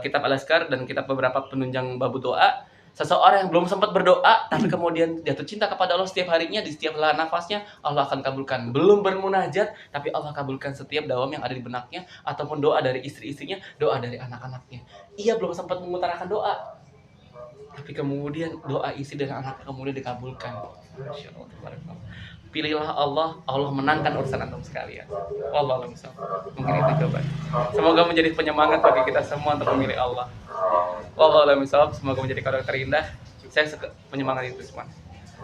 kitab Al-Azkar dan kitab beberapa penunjang babu doa, seseorang yang belum sempat berdoa tapi kemudian jatuh cinta kepada Allah setiap harinya, di setiap helaan nafasnya Allah akan kabulkan. Belum bermunajat tapi Allah kabulkan setiap dawam yang ada di benaknya, ataupun doa dari istri-istrinya, doa dari anak-anaknya. Ia belum sempat mengutarakan doa tapi kemudian doa istri dan anaknya kemudian dikabulkan. Masya Allah, tabarakallah. Pilihlah Allah, Allah menangkan urusan antum sekalian. Wallahu a'lam bishawab. Mungkin itu jawaban. Semoga menjadi penyemangat bagi kita semua untuk memilih Allah. Wallahu a'lam bishawab. Semoga menjadi karakter terindah. Saya menyemangati itu semua.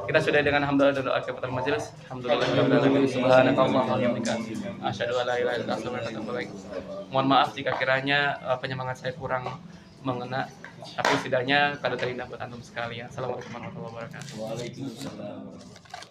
Kita sudah dengan hamdalah dan doa kepada majelis. Alhamdulillah. Subhanallah wa bihamdika. Asyhadu an la ilaha illa anta astaghfiruka wa atubu ilaik. Mohon maaf jika kiranya penyemangat saya kurang mengena, tapi setidaknya kado terindah buat antum sekalian. Assalamualaikum warahmatullahi wabarakatuh. Waalaikumsalam.